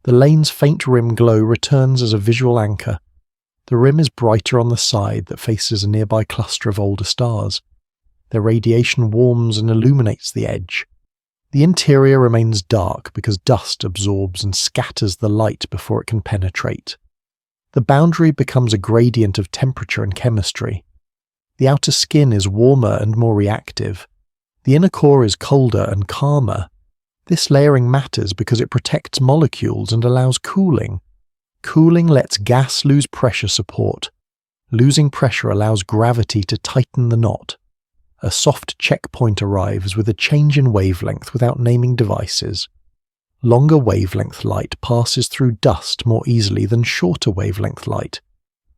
The lane's faint rim glow returns as a visual anchor. The rim is brighter on the side that faces a nearby cluster of older stars. Their radiation warms and illuminates the edge. The interior remains dark because dust absorbs and scatters the light before it can penetrate. The boundary becomes a gradient of temperature and chemistry. The outer skin is warmer and more reactive. The inner core is colder and calmer. This layering matters because it protects molecules and allows cooling. Cooling lets gas lose pressure support. Losing pressure allows gravity to tighten the knot. A soft checkpoint arrives with a change in wavelength without naming devices. Longer wavelength light passes through dust more easily than shorter wavelength light.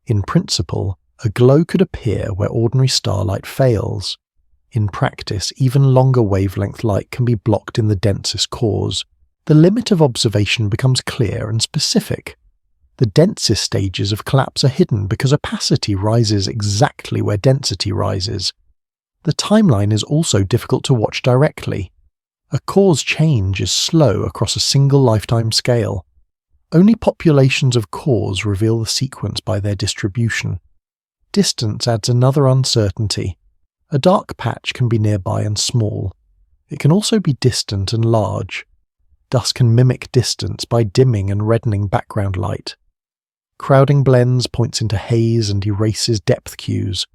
In principle, a glow could appear where ordinary starlight fails. In practice, even longer wavelength light can be blocked in the densest cores. The limit of observation becomes clear and specific. The densest stages of collapse are hidden because opacity rises exactly where density rises. The timeline is also difficult to watch directly. A core's change is slow across a single lifetime scale. Only populations of cores reveal the sequence by their distribution. Distance adds another uncertainty. A dark patch can be nearby and small. It can also be distant and large. Dust can mimic distance by dimming and reddening background light. Crowding blends points into haze and erases depth cues.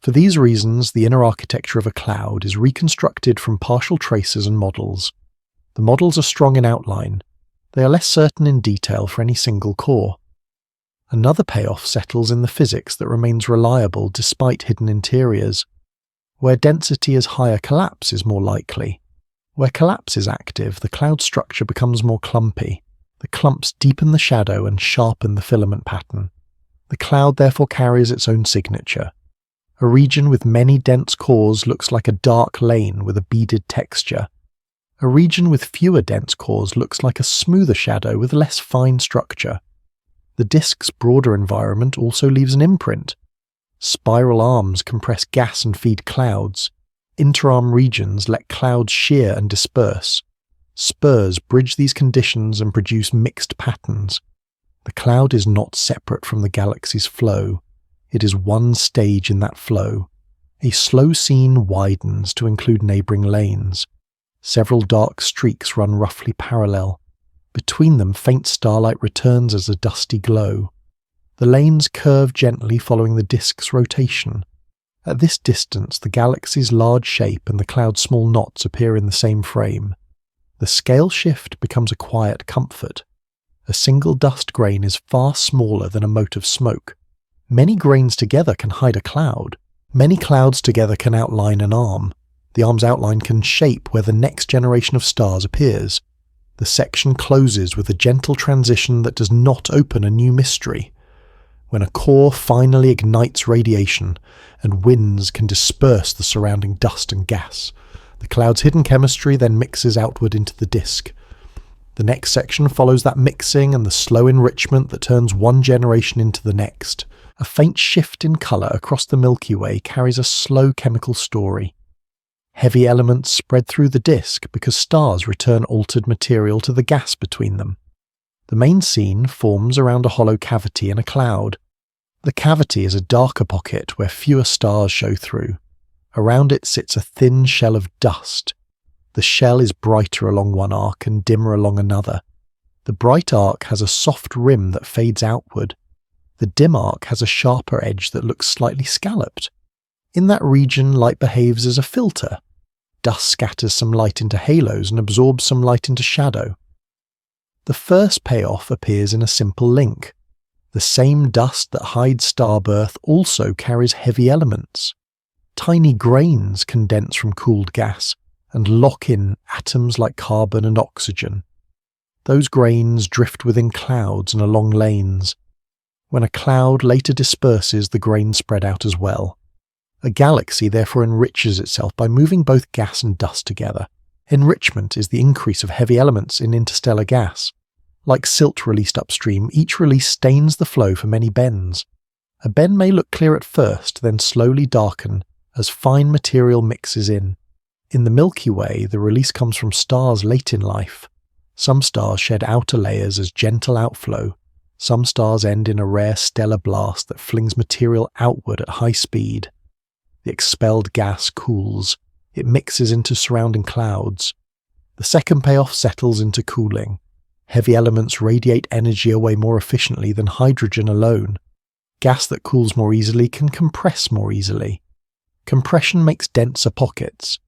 For these reasons, the inner architecture of a cloud is reconstructed from partial traces and models. The models are strong in outline. They are less certain in detail for any single core. Another payoff settles in the physics that remains reliable despite hidden interiors. Where density is higher, collapse is more likely. Where collapse is active, the cloud structure becomes more clumpy. The clumps deepen the shadow and sharpen the filament pattern. The cloud therefore carries its own signature. A region with many dense cores looks like a dark lane with a beaded texture. A region with fewer dense cores looks like a smoother shadow with less fine structure. The disk's broader environment also leaves an imprint. Spiral arms compress gas and feed clouds. Interarm regions let clouds shear and disperse. Spurs bridge these conditions and produce mixed patterns. The cloud is not separate from the galaxy's flow. It is one stage in that flow. A slow scene widens to include neighbouring lanes. Several dark streaks run roughly parallel. Between them, faint starlight returns as a dusty glow. The lanes curve gently following the disk's rotation. At this distance, the galaxy's large shape and the cloud's small knots appear in the same frame. The scale shift becomes a quiet comfort. A single dust grain is far smaller than a mote of smoke. Many grains together can hide a cloud. Many clouds together can outline an arm. The arm's outline can shape where the next generation of stars appears. The section closes with a gentle transition that does not open a new mystery. When a core finally ignites radiation, and winds can disperse the surrounding dust and gas, the cloud's hidden chemistry then mixes outward into the disk. The next section follows that mixing and the slow enrichment that turns one generation into the next. A faint shift in colour across the Milky Way carries a slow chemical story. Heavy elements spread through the disk because stars return altered material to the gas between them. The main scene forms around a hollow cavity in a cloud. The cavity is a darker pocket where fewer stars show through. Around it sits a thin shell of dust. The shell is brighter along one arc and dimmer along another. The bright arc has a soft rim that fades outward. The dim arc has a sharper edge that looks slightly scalloped. In that region, light behaves as a filter. Dust scatters some light into halos and absorbs some light into shadow. The first payoff appears in a simple link. The same dust that hides star birth also carries heavy elements. Tiny grains condense from cooled gas and lock in atoms like carbon and oxygen. Those grains drift within clouds and along lanes. When a cloud later disperses, the grains spread out as well. A galaxy therefore enriches itself by moving both gas and dust together. Enrichment is the increase of heavy elements in interstellar gas. Like silt released upstream, each release stains the flow for many bends. A bend may look clear at first, then slowly darken as fine material mixes in. In the Milky Way, the release comes from stars late in life. Some stars shed outer layers as gentle outflow. Some stars end in a rare stellar blast that flings material outward at high speed. The expelled gas cools. It mixes into surrounding clouds. The second payoff settles into cooling. Heavy elements radiate energy away more efficiently than hydrogen alone. Gas that cools more easily can compress more easily. Compression makes denser pockets.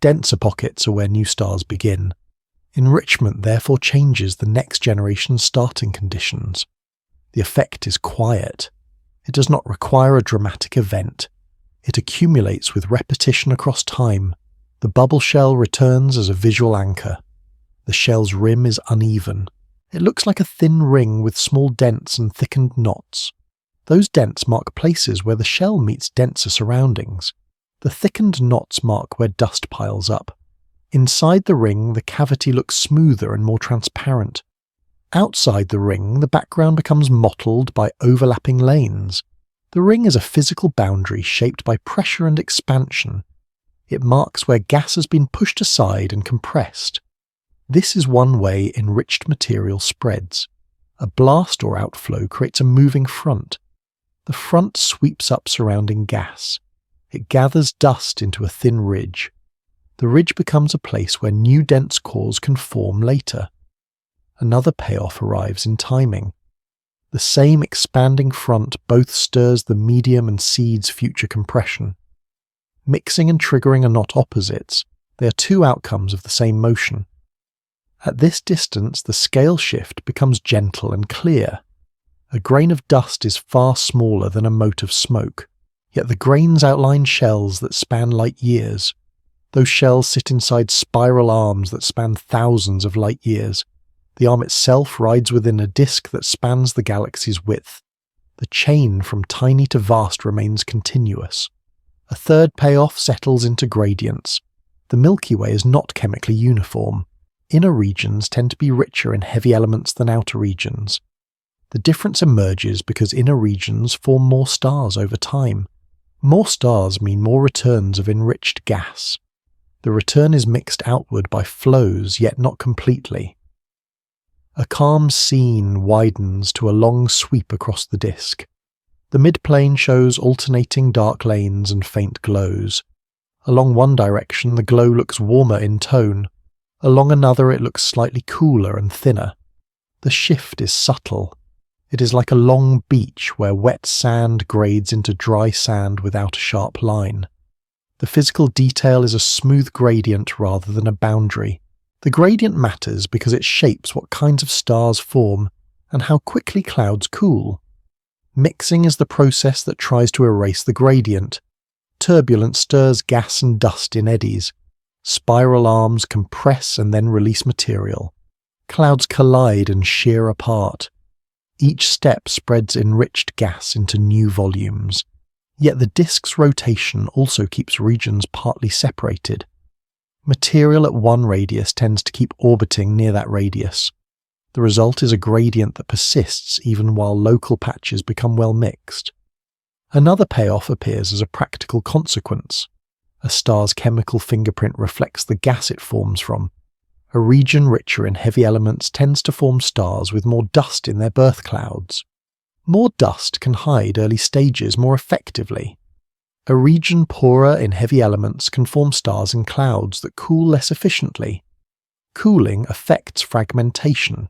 Denser pockets are where new stars begin. Enrichment therefore changes the next generation's starting conditions. The effect is quiet. It does not require a dramatic event. It accumulates with repetition across time. The bubble shell returns as a visual anchor. The shell's rim is uneven. It looks like a thin ring with small dents and thickened knots. Those dents mark places where the shell meets denser surroundings. The thickened knots mark where dust piles up. Inside the ring, the cavity looks smoother and more transparent. Outside the ring, the background becomes mottled by overlapping lanes. The ring is a physical boundary shaped by pressure and expansion. It marks where gas has been pushed aside and compressed. This is one way enriched material spreads. A blast or outflow creates a moving front. The front sweeps up surrounding gas. It gathers dust into a thin ridge. The ridge becomes a place where new dense cores can form later. Another payoff arrives in timing. The same expanding front both stirs the medium and seeds future compression. Mixing and triggering are not opposites. They are two outcomes of the same motion. At this distance, the scale shift becomes gentle and clear. A grain of dust is far smaller than a mote of smoke, yet the grains outline shells that span light years. Those shells sit inside spiral arms that span thousands of light years. The arm itself rides within a disk that spans the galaxy's width. The chain from tiny to vast remains continuous. A third payoff settles into gradients. The Milky Way is not chemically uniform. Inner regions tend to be richer in heavy elements than outer regions. The difference emerges because inner regions form more stars over time. More stars mean more returns of enriched gas. The return is mixed outward by flows, yet not completely. A calm scene widens to a long sweep across the disk. The midplane shows alternating dark lanes and faint glows. Along one direction, the glow looks warmer in tone. Along another, it looks slightly cooler and thinner. The shift is subtle. It is like a long beach where wet sand grades into dry sand without a sharp line. The physical detail is a smooth gradient rather than a boundary. The gradient matters because it shapes what kinds of stars form and how quickly clouds cool. Mixing is the process that tries to erase the gradient. Turbulence stirs gas and dust in eddies. Spiral arms compress and then release material. Clouds collide and shear apart. Each step spreads enriched gas into new volumes. Yet the disk's rotation also keeps regions partly separated. Material at one radius tends to keep orbiting near that radius. The result is a gradient that persists even while local patches become well mixed. Another payoff appears as a practical consequence. A star's chemical fingerprint reflects the gas it forms from. A region richer in heavy elements tends to form stars with more dust in their birth clouds. More dust can hide early stages more effectively. A region poorer in heavy elements can form stars in clouds that cool less efficiently. Cooling affects fragmentation.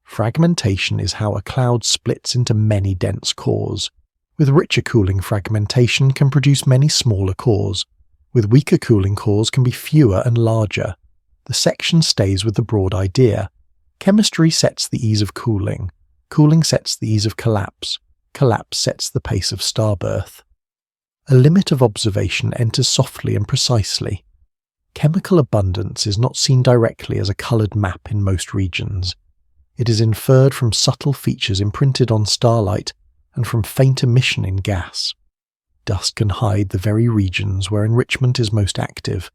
Fragmentation is how a cloud splits into many dense cores. With richer cooling, fragmentation can produce many smaller cores. With weaker cooling, cores can be fewer and larger. The section stays with the broad idea. Chemistry sets the ease of cooling. Cooling sets the ease of collapse. Collapse sets the pace of starbirth. A limit of observation enters softly and precisely. Chemical abundance is not seen directly as a coloured map in most regions. It is inferred from subtle features imprinted on starlight and from faint emission in gas. Dust can hide the very regions where enrichment is most active.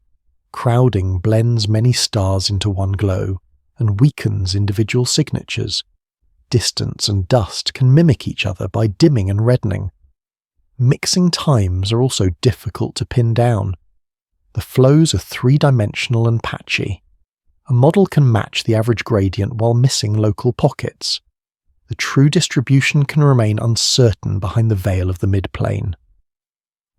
Crowding blends many stars into one glow and weakens individual signatures. Distance and dust can mimic each other by dimming and reddening. Mixing times are also difficult to pin down. The flows are three-dimensional and patchy. A model can match the average gradient while missing local pockets. The true distribution can remain uncertain behind the veil of the midplane.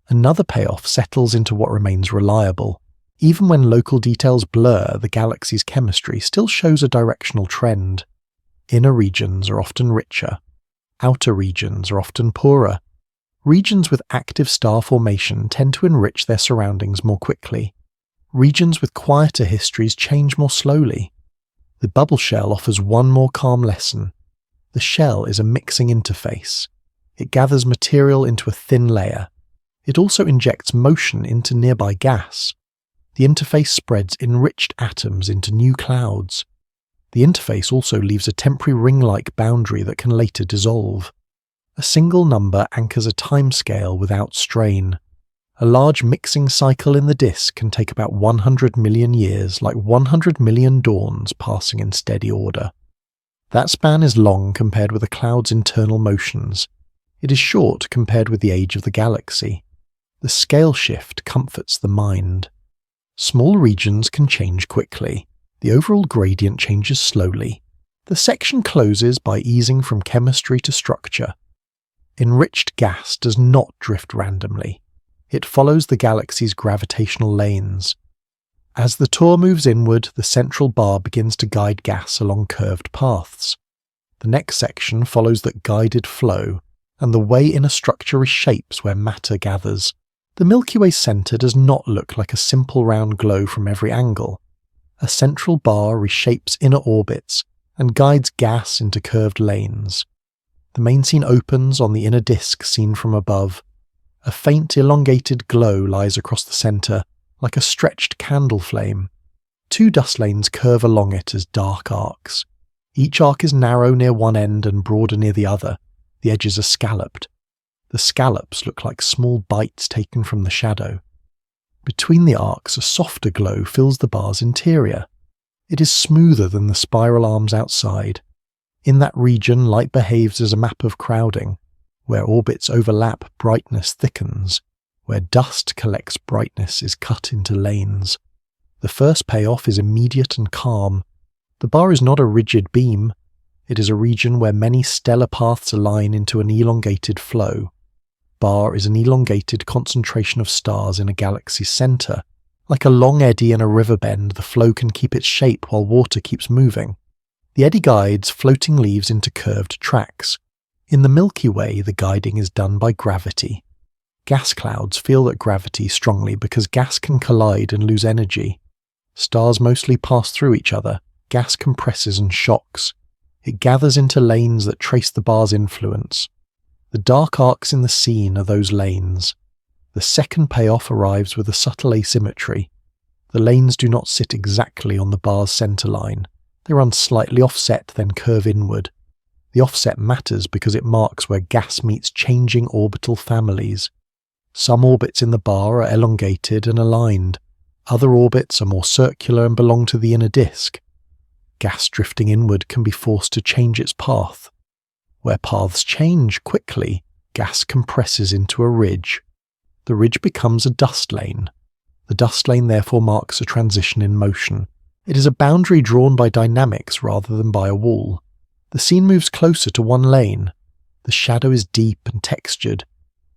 Another payoff settles into what remains reliable. Even when local details blur, the galaxy's chemistry still shows a directional trend. Inner regions are often richer. Outer regions are often poorer. Regions with active star formation tend to enrich their surroundings more quickly. Regions with quieter histories change more slowly. The bubble shell offers one more calm lesson. The shell is a mixing interface. It gathers material into a thin layer. It also injects motion into nearby gas. The interface spreads enriched atoms into new clouds. The interface also leaves a temporary ring-like boundary that can later dissolve. A single number anchors a timescale without strain. A large mixing cycle in the disk can take about 100 million years, like 100 million dawns passing in steady order. That span is long compared with a cloud's internal motions. It is short compared with the age of the galaxy. The scale shift comforts the mind. Small regions can change quickly. The overall gradient changes slowly. The section closes by easing from chemistry to structure. Enriched gas does not drift randomly. It follows the galaxy's gravitational lanes. As the tour moves inward, the central bar begins to guide gas along curved paths. The next section follows that guided flow, and the way in a structure reshapes where matter gathers. The Milky Way centre does not look like a simple round glow from every angle. A central bar reshapes inner orbits and guides gas into curved lanes. The main scene opens on the inner disk seen from above. A faint elongated glow lies across the centre, like a stretched candle flame. Two dust lanes curve along it as dark arcs. Each arc is narrow near one end and broader near the other. The edges are scalloped. The scallops look like small bites taken from the shadow. Between the arcs, a softer glow fills the bar's interior. It is smoother than the spiral arms outside. In that region, light behaves as a map of crowding. Where orbits overlap, brightness thickens. Where dust collects, brightness is cut into lanes. The first payoff is immediate and calm. The bar is not a rigid beam. It is a region where many stellar paths align into an elongated flow. Bar is an elongated concentration of stars in a galaxy's centre. Like a long eddy in a river bend, the flow can keep its shape while water keeps moving. The eddy guides floating leaves into curved tracks. In the Milky Way, the guiding is done by gravity. Gas clouds feel that gravity strongly because gas can collide and lose energy. Stars mostly pass through each other. Gas compresses and shocks. It gathers into lanes that trace the bar's influence. The dark arcs in the scene are those lanes. The second payoff arrives with a subtle asymmetry. The lanes do not sit exactly on the bar's centre line. They run slightly offset, then curve inward. The offset matters because it marks where gas meets changing orbital families. Some orbits in the bar are elongated and aligned. Other orbits are more circular and belong to the inner disk. Gas drifting inward can be forced to change its path. Where paths change quickly, gas compresses into a ridge. The ridge becomes a dust lane. The dust lane therefore marks a transition in motion. It is a boundary drawn by dynamics rather than by a wall. The scene moves closer to one lane. The shadow is deep and textured.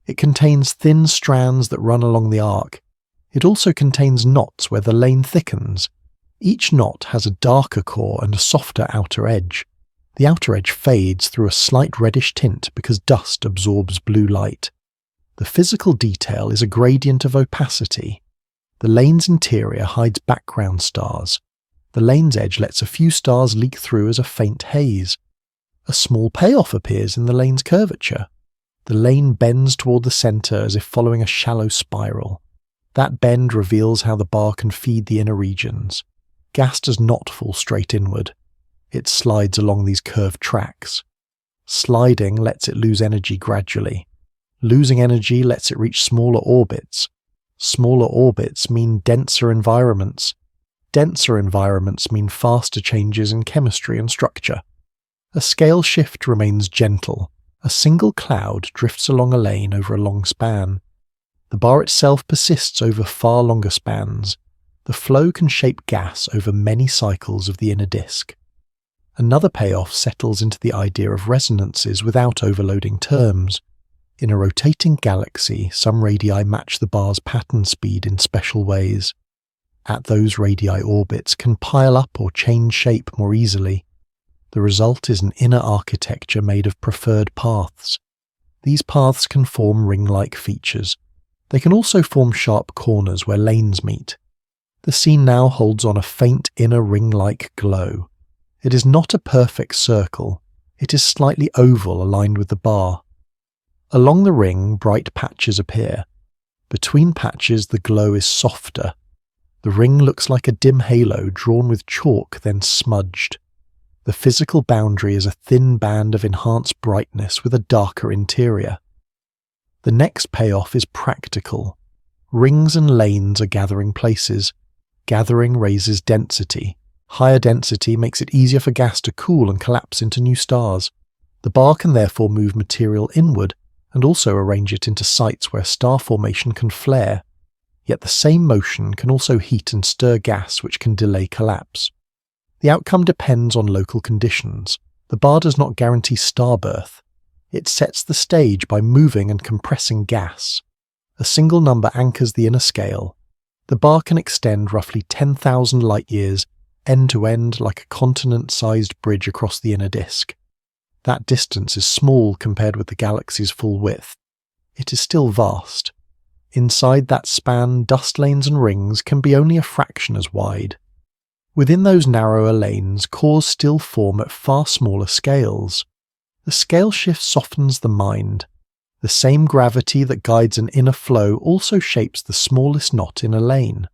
It contains thin strands that run along the arc. It also contains knots where the lane thickens. Each knot has a darker core and a softer outer edge. The outer edge fades through a slight reddish tint because dust absorbs blue light. The physical detail is a gradient of opacity. The lane's interior hides background stars. The lane's edge lets a few stars leak through as a faint haze. A small payoff appears in the lane's curvature. The lane bends toward the centre as if following a shallow spiral. That bend reveals how the bar can feed the inner regions. Gas does not fall straight inward. It slides along these curved tracks. Sliding lets it lose energy gradually. Losing energy lets it reach smaller orbits. Smaller orbits mean denser environments. Denser environments mean faster changes in chemistry and structure. A scale shift remains gentle. A single cloud drifts along a lane over a long span. The bar itself persists over far longer spans. The flow can shape gas over many cycles of the inner disk. Another payoff settles into the idea of resonances without overloading terms. In a rotating galaxy, some radii match the bar's pattern speed in special ways. At those radii, orbits can pile up or change shape more easily. The result is an inner architecture made of preferred paths. These paths can form ring-like features. They can also form sharp corners where lanes meet. The scene now holds on a faint inner ring-like glow. It is not a perfect circle. It is slightly oval aligned with the bar. Along the ring, bright patches appear. Between patches, the glow is softer. The ring looks like a dim halo drawn with chalk then smudged. The physical boundary is a thin band of enhanced brightness with a darker interior. The next payoff is practical. Rings and lanes are gathering places. Gathering raises density. Higher density makes it easier for gas to cool and collapse into new stars. The bar can therefore move material inward and also arrange it into sites where star formation can flare. Yet the same motion can also heat and stir gas, which can delay collapse. The outcome depends on local conditions. The bar does not guarantee starbirth. It sets the stage by moving and compressing gas. A single number anchors the inner scale. The bar can extend roughly 10,000 light-years, end to end like a continent-sized bridge across the inner disk. That distance is small compared with the galaxy's full width. It is still vast. Inside that span, dust lanes and rings can be only a fraction as wide. Within those narrower lanes, cores still form at far smaller scales. The scale shift softens the mind. The same gravity that guides an inner flow also shapes the smallest knot in a lane.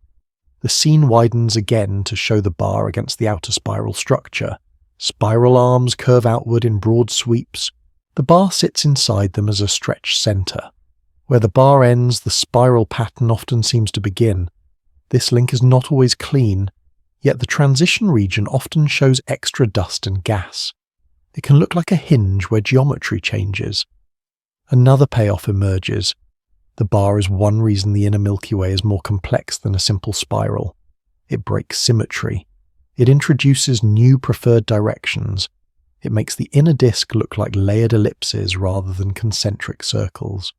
The scene widens again to show the bar against the outer spiral structure. Spiral arms curve outward in broad sweeps. The bar sits inside them as a stretched centre. Where the bar ends, the spiral pattern often seems to begin. This link is not always clean, yet the transition region often shows extra dust and gas. It can look like a hinge where geometry changes. Another payoff emerges. The bar is one reason the inner Milky Way is more complex than a simple spiral. It breaks symmetry. It introduces new preferred directions. It makes the inner disk look like layered ellipses rather than concentric circles.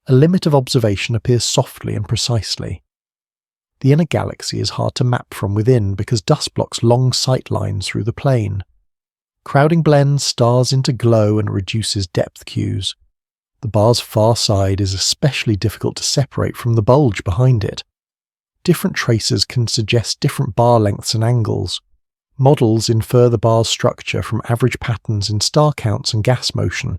A limit of observation appears softly and precisely. The inner galaxy is hard to map from within because dust blocks long sight lines through the plane. Crowding blends stars into glow and reduces depth cues. The bar's far side is especially difficult to separate from the bulge behind it. Different traces can suggest different bar lengths and angles. Models infer the bar's structure from average patterns in star counts and gas motion.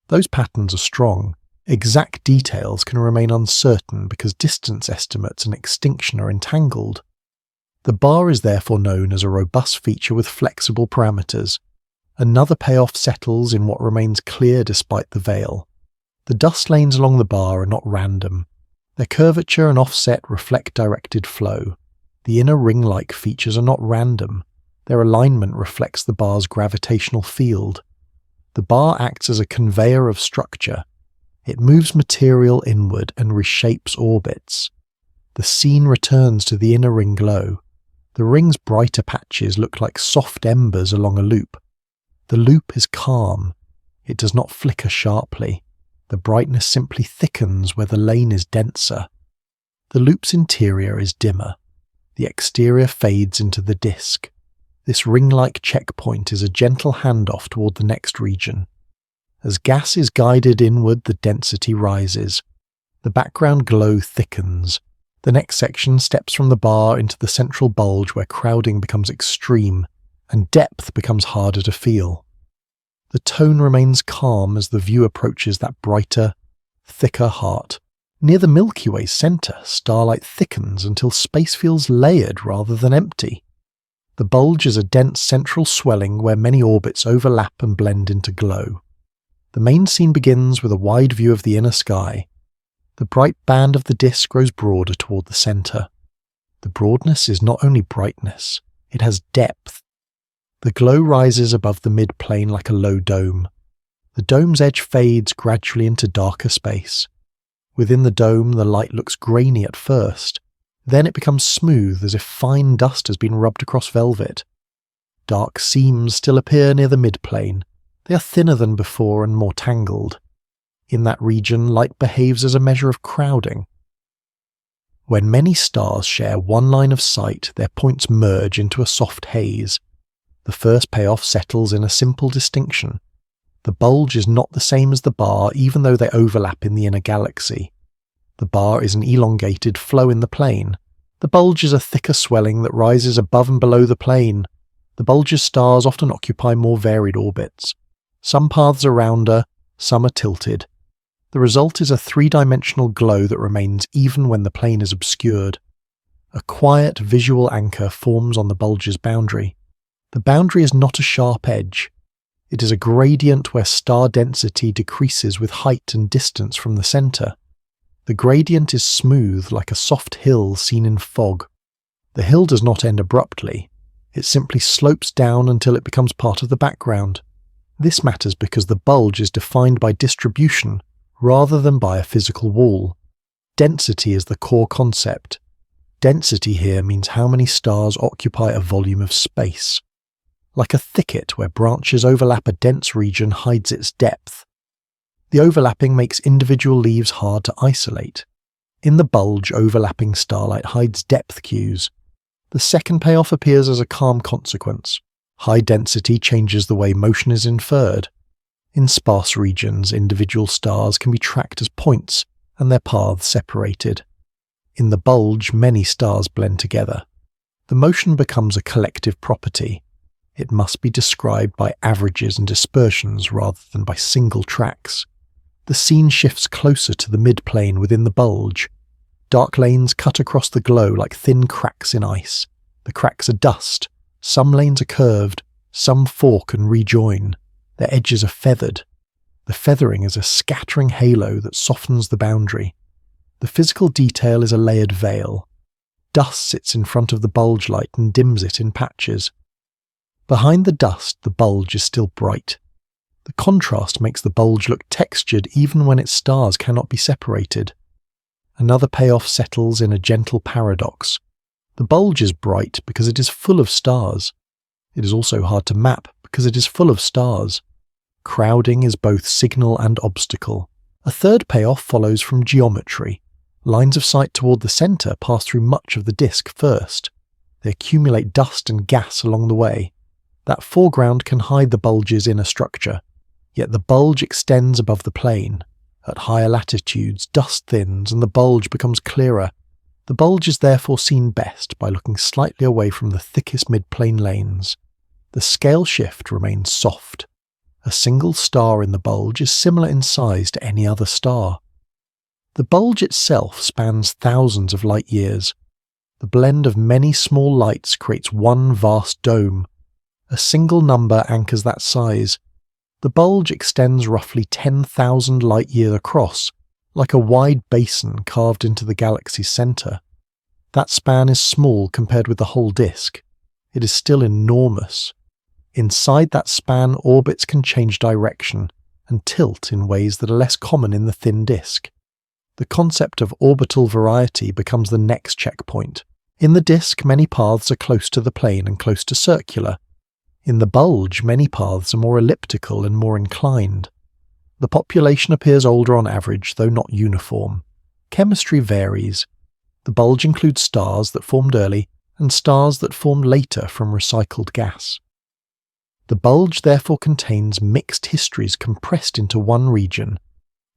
Those patterns are strong. Exact details can remain uncertain because distance estimates and extinction are entangled. The bar is therefore known as a robust feature with flexible parameters. Another payoff settles in what remains clear despite the veil. The dust lanes along the bar are not random. Their curvature and offset reflect directed flow. The inner ring-like features are not random. Their alignment reflects the bar's gravitational field. The bar acts as a conveyor of structure. It moves material inward and reshapes orbits. The scene returns to the inner ring glow. The ring's brighter patches look like soft embers along a loop. The loop is calm. It does not flicker sharply. The brightness simply thickens where the lane is denser. The loop's interior is dimmer. The exterior fades into the disk. This ring-like checkpoint is a gentle handoff toward the next region. As gas is guided inward, the density rises. The background glow thickens. The next section steps from the bar into the central bulge where crowding becomes extreme, and depth becomes harder to feel. The tone remains calm as the view approaches that brighter, thicker heart. Near the Milky Way's centre, starlight thickens until space feels layered rather than empty. The bulge is a dense central swelling where many orbits overlap and blend into glow. The main scene begins with a wide view of the inner sky. The bright band of the disk grows broader toward the centre. The broadness is not only brightness, it has depth. The glow rises above the mid-plane like a low dome. The dome's edge fades gradually into darker space. Within the dome, the light looks grainy at first. Then it becomes smooth, as if fine dust has been rubbed across velvet. Dark seams still appear near the mid-plane. They are thinner than before and more tangled. In that region, light behaves as a measure of crowding. When many stars share one line of sight, their points merge into a soft haze. The first payoff settles in a simple distinction. The bulge is not the same as the bar, even though they overlap in the inner galaxy. The bar is an elongated flow in the plane. The bulge is a thicker swelling that rises above and below the plane. The bulge's stars often occupy more varied orbits. Some paths are rounder, some are tilted. The result is a three-dimensional glow that remains even when the plane is obscured. A quiet visual anchor forms on the bulge's boundary. The boundary is not a sharp edge. It is a gradient where star density decreases with height and distance from the centre. The gradient is smooth like a soft hill seen in fog. The hill does not end abruptly. It simply slopes down until it becomes part of the background. This matters because the bulge is defined by distribution rather than by a physical wall. Density is the core concept. Density here means how many stars occupy a volume of space. Like a thicket where branches overlap, a dense region hides its depth. The overlapping makes individual leaves hard to isolate. In the bulge, overlapping starlight hides depth cues. The second payoff appears as a calm consequence. High density changes the way motion is inferred. In sparse regions, individual stars can be tracked as points and their paths separated. In the bulge, many stars blend together. The motion becomes a collective property. It must be described by averages and dispersions rather than by single tracks. The scene shifts closer to the mid-plane within the bulge. Dark lanes cut across the glow like thin cracks in ice. The cracks are dust. Some lanes are curved, some fork and rejoin. Their edges are feathered. The feathering is a scattering halo that softens the boundary. The physical detail is a layered veil. Dust sits in front of the bulge light and dims it in patches. Behind the dust, the bulge is still bright. The contrast makes the bulge look textured even when its stars cannot be separated. Another payoff settles in a gentle paradox. The bulge is bright because it is full of stars. It is also hard to map because it is full of stars. Crowding is both signal and obstacle. A third payoff follows from geometry. Lines of sight toward the centre pass through much of the disk first. They accumulate dust and gas along the way. That foreground can hide the bulge's inner structure. Yet the bulge extends above the plane. At higher latitudes, dust thins and the bulge becomes clearer. The bulge is therefore seen best by looking slightly away from the thickest mid-plane lanes. The scale shift remains soft. A single star in the bulge is similar in size to any other star. The bulge itself spans thousands of light years. The blend of many small lights creates one vast dome. A single number anchors that size. The bulge extends roughly 10,000 light-years across, like a wide basin carved into the galaxy's centre. That span is small compared with the whole disk. It is still enormous. Inside that span, orbits can change direction and tilt in ways that are less common in the thin disk. The concept of orbital variety becomes the next checkpoint. In the disk, many paths are close to the plane and close to circular. In the bulge, many paths are more elliptical and more inclined. The population appears older on average, though not uniform. Chemistry varies. The bulge includes stars that formed early and stars that formed later from recycled gas. The bulge therefore contains mixed histories compressed into one region.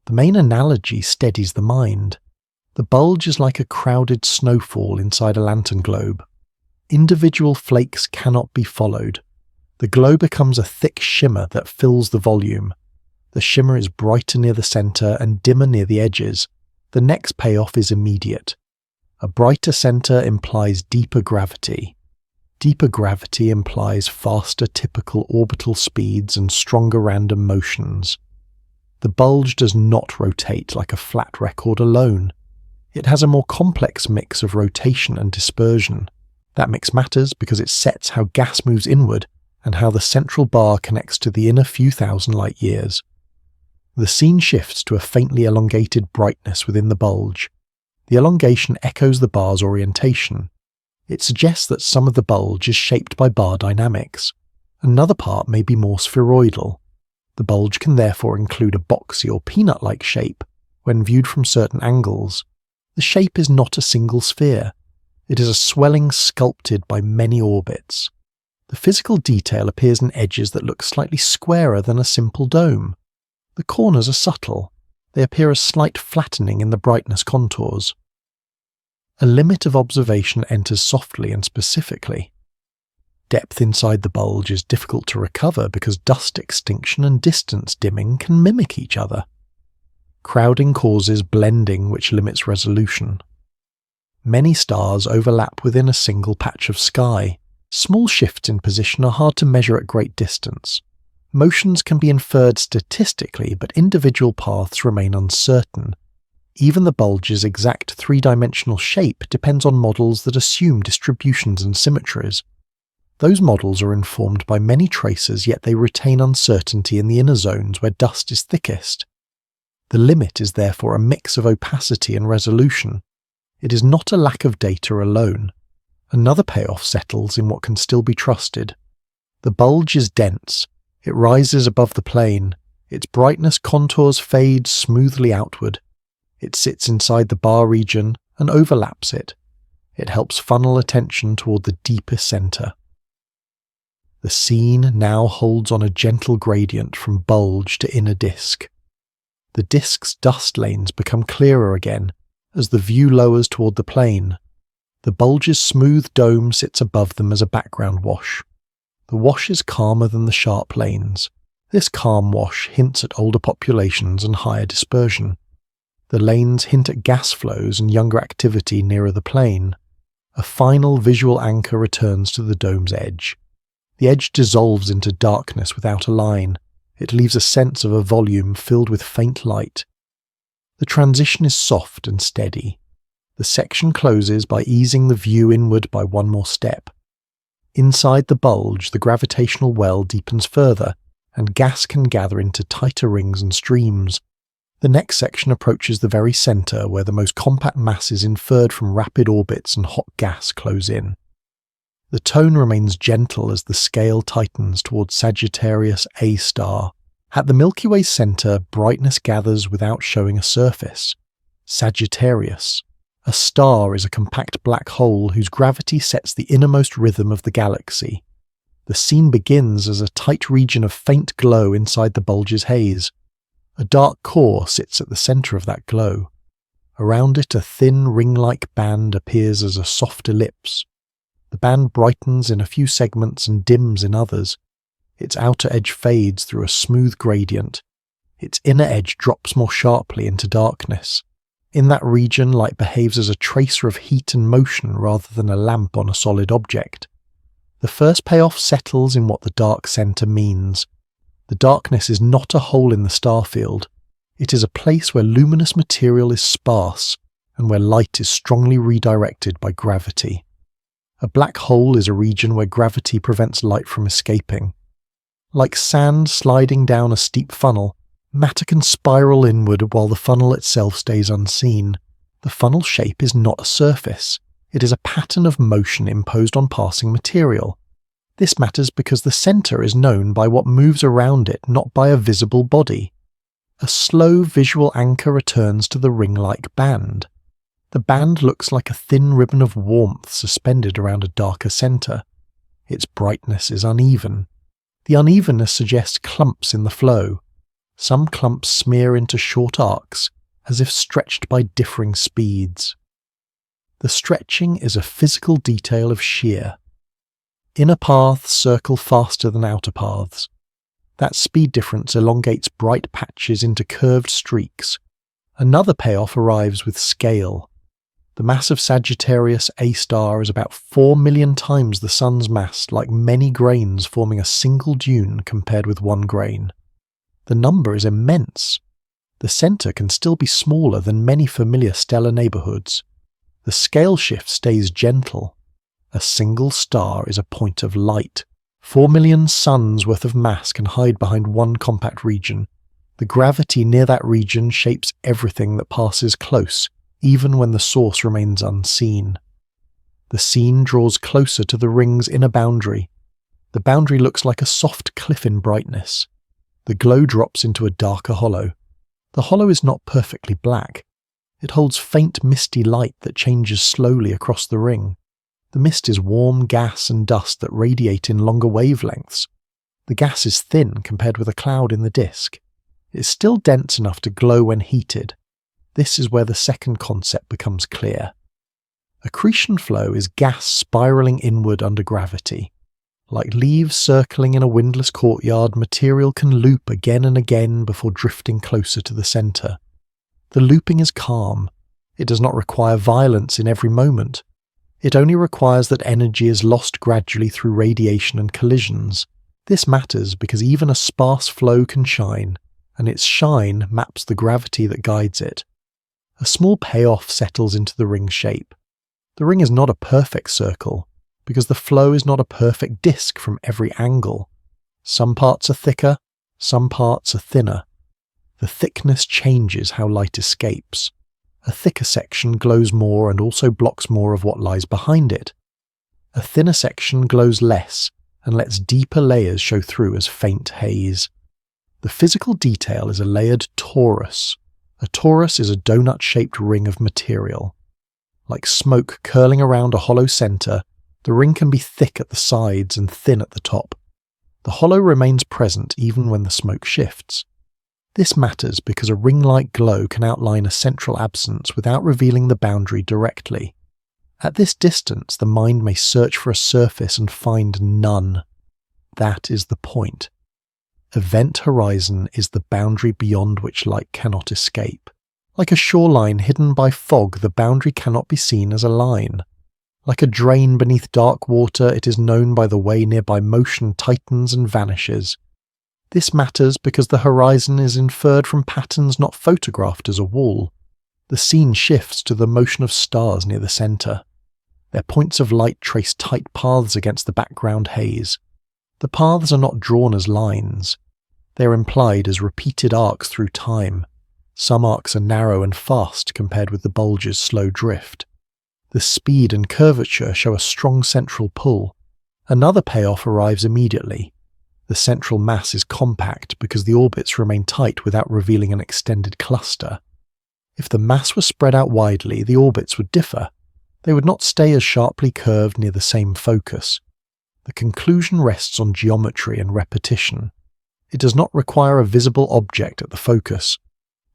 The main analogy steadies the mind. The bulge is like a crowded snowfall inside a lantern globe. Individual flakes cannot be followed. The glow becomes a thick shimmer that fills the volume. The shimmer is brighter near the centre and dimmer near the edges. The next payoff is immediate. A brighter centre implies deeper gravity. Deeper gravity implies faster typical orbital speeds and stronger random motions. The bulge does not rotate like a flat record alone. It has a more complex mix of rotation and dispersion. That mix matters because it sets how gas moves inward and how the central bar connects to the inner few thousand light years. The scene shifts to a faintly elongated brightness within the bulge. The elongation echoes the bar's orientation. It suggests that some of the bulge is shaped by bar dynamics. Another part may be more spheroidal. The bulge can therefore include a boxy or peanut-like shape when viewed from certain angles. The shape is not a single sphere. It is a swelling sculpted by many orbits. The physical detail appears in edges that look slightly squarer than a simple dome. The corners are subtle. They appear as slight flattening in the brightness contours. A limit of observation enters softly and specifically. Depth inside the bulge is difficult to recover because dust extinction and distance dimming can mimic each other. Crowding causes blending, which limits resolution. Many stars overlap within a single patch of sky. Small shifts in position are hard to measure at great distance. Motions can be inferred statistically, but individual paths remain uncertain. Even the bulge's exact three-dimensional shape depends on models that assume distributions and symmetries. Those models are informed by many tracers, yet they retain uncertainty in the inner zones where dust is thickest. The limit is therefore a mix of opacity and resolution. It is not a lack of data alone. Another payoff settles in what can still be trusted. The bulge is dense. It rises above the plane. Its brightness contours fade smoothly outward. It sits inside the bar region and overlaps it. It helps funnel attention toward the deepest centre. The scene now holds on a gentle gradient from bulge to inner disk. The disk's dust lanes become clearer again as the view lowers toward the plane. The bulge's smooth dome sits above them as a background wash. The wash is calmer than the sharp lanes. This calm wash hints at older populations and higher dispersion. The lanes hint at gas flows and younger activity nearer the plane. A final visual anchor returns to the dome's edge. The edge dissolves into darkness without a line. It leaves a sense of a volume filled with faint light. The transition is soft and steady. The section closes by easing the view inward by one more step. Inside the bulge, the gravitational well deepens further, and gas can gather into tighter rings and streams. The next section approaches the very centre, where the most compact masses inferred from rapid orbits and hot gas close in. The tone remains gentle as the scale tightens towards Sagittarius A star. At the Milky Way centre, brightness gathers without showing a surface. Sagittarius. A star is a compact black hole whose gravity sets the innermost rhythm of the galaxy. The scene begins as a tight region of faint glow inside the bulge's haze. A dark core sits at the centre of that glow. Around it, a thin ring-like band appears as a soft ellipse. The band brightens in a few segments and dims in others. Its outer edge fades through a smooth gradient. Its inner edge drops more sharply into darkness. In that region, light behaves as a tracer of heat and motion rather than a lamp on a solid object. The first payoff settles in what the dark centre means. The darkness is not a hole in the star field. It is a place where luminous material is sparse and where light is strongly redirected by gravity. A black hole is a region where gravity prevents light from escaping. Like sand sliding down a steep funnel, matter can spiral inward while the funnel itself stays unseen. The funnel shape is not a surface. It is a pattern of motion imposed on passing material. This matters because the centre is known by what moves around it, not by a visible body. A slow visual anchor returns to the ring-like band. The band looks like a thin ribbon of warmth suspended around a darker centre. Its brightness is uneven. The unevenness suggests clumps in the flow. Some clumps smear into short arcs, as if stretched by differing speeds. The stretching is a physical detail of shear. Inner paths circle faster than outer paths. That speed difference elongates bright patches into curved streaks. Another payoff arrives with scale. The mass of Sagittarius A star is about 4 million times the Sun's mass, like many grains forming a single dune compared with one grain. The number is immense. The centre can still be smaller than many familiar stellar neighbourhoods. The scale shift stays gentle. A single star is a point of light. 4 million suns worth of mass can hide behind one compact region. The gravity near that region shapes everything that passes close, even when the source remains unseen. The scene draws closer to the ring's inner boundary. The boundary looks like a soft cliff in brightness. The glow drops into a darker hollow. The hollow is not perfectly black. It holds faint misty light that changes slowly across the ring. The mist is warm gas and dust that radiate in longer wavelengths. The gas is thin compared with a cloud in the disk. It is still dense enough to glow when heated. This is where the second concept becomes clear. Accretion flow is gas spiralling inward under gravity. Like leaves circling in a windless courtyard, material can loop again and again before drifting closer to the centre. The looping is calm. It does not require violence in every moment. It only requires that energy is lost gradually through radiation and collisions. This matters because even a sparse flow can shine, and its shine maps the gravity that guides it. A small payoff settles into the ring shape. The ring is not a perfect circle, because the flow is not a perfect disk from every angle. Some parts are thicker, some parts are thinner. The thickness changes how light escapes. A thicker section glows more and also blocks more of what lies behind it. A thinner section glows less and lets deeper layers show through as faint haze. The physical detail is a layered torus. A torus is a donut-shaped ring of material. Like smoke curling around a hollow centre, the ring can be thick at the sides and thin at the top. The hollow remains present even when the smoke shifts. This matters because a ring-like glow can outline a central absence without revealing the boundary directly. At this distance, the mind may search for a surface and find none. That is the point. Event horizon is the boundary beyond which light cannot escape. Like a shoreline hidden by fog, the boundary cannot be seen as a line. Like a drain beneath dark water, it is known by the way nearby motion tightens and vanishes. This matters because the horizon is inferred from patterns not photographed as a wall. The scene shifts to the motion of stars near the centre. Their points of light trace tight paths against the background haze. The paths are not drawn as lines. They are implied as repeated arcs through time. Some arcs are narrow and fast compared with the bulge's slow drift. The speed and curvature show a strong central pull. Another payoff arrives immediately. The central mass is compact because the orbits remain tight without revealing an extended cluster. If the mass was spread out widely, the orbits would differ. They would not stay as sharply curved near the same focus. The conclusion rests on geometry and repetition. It does not require a visible object at the focus.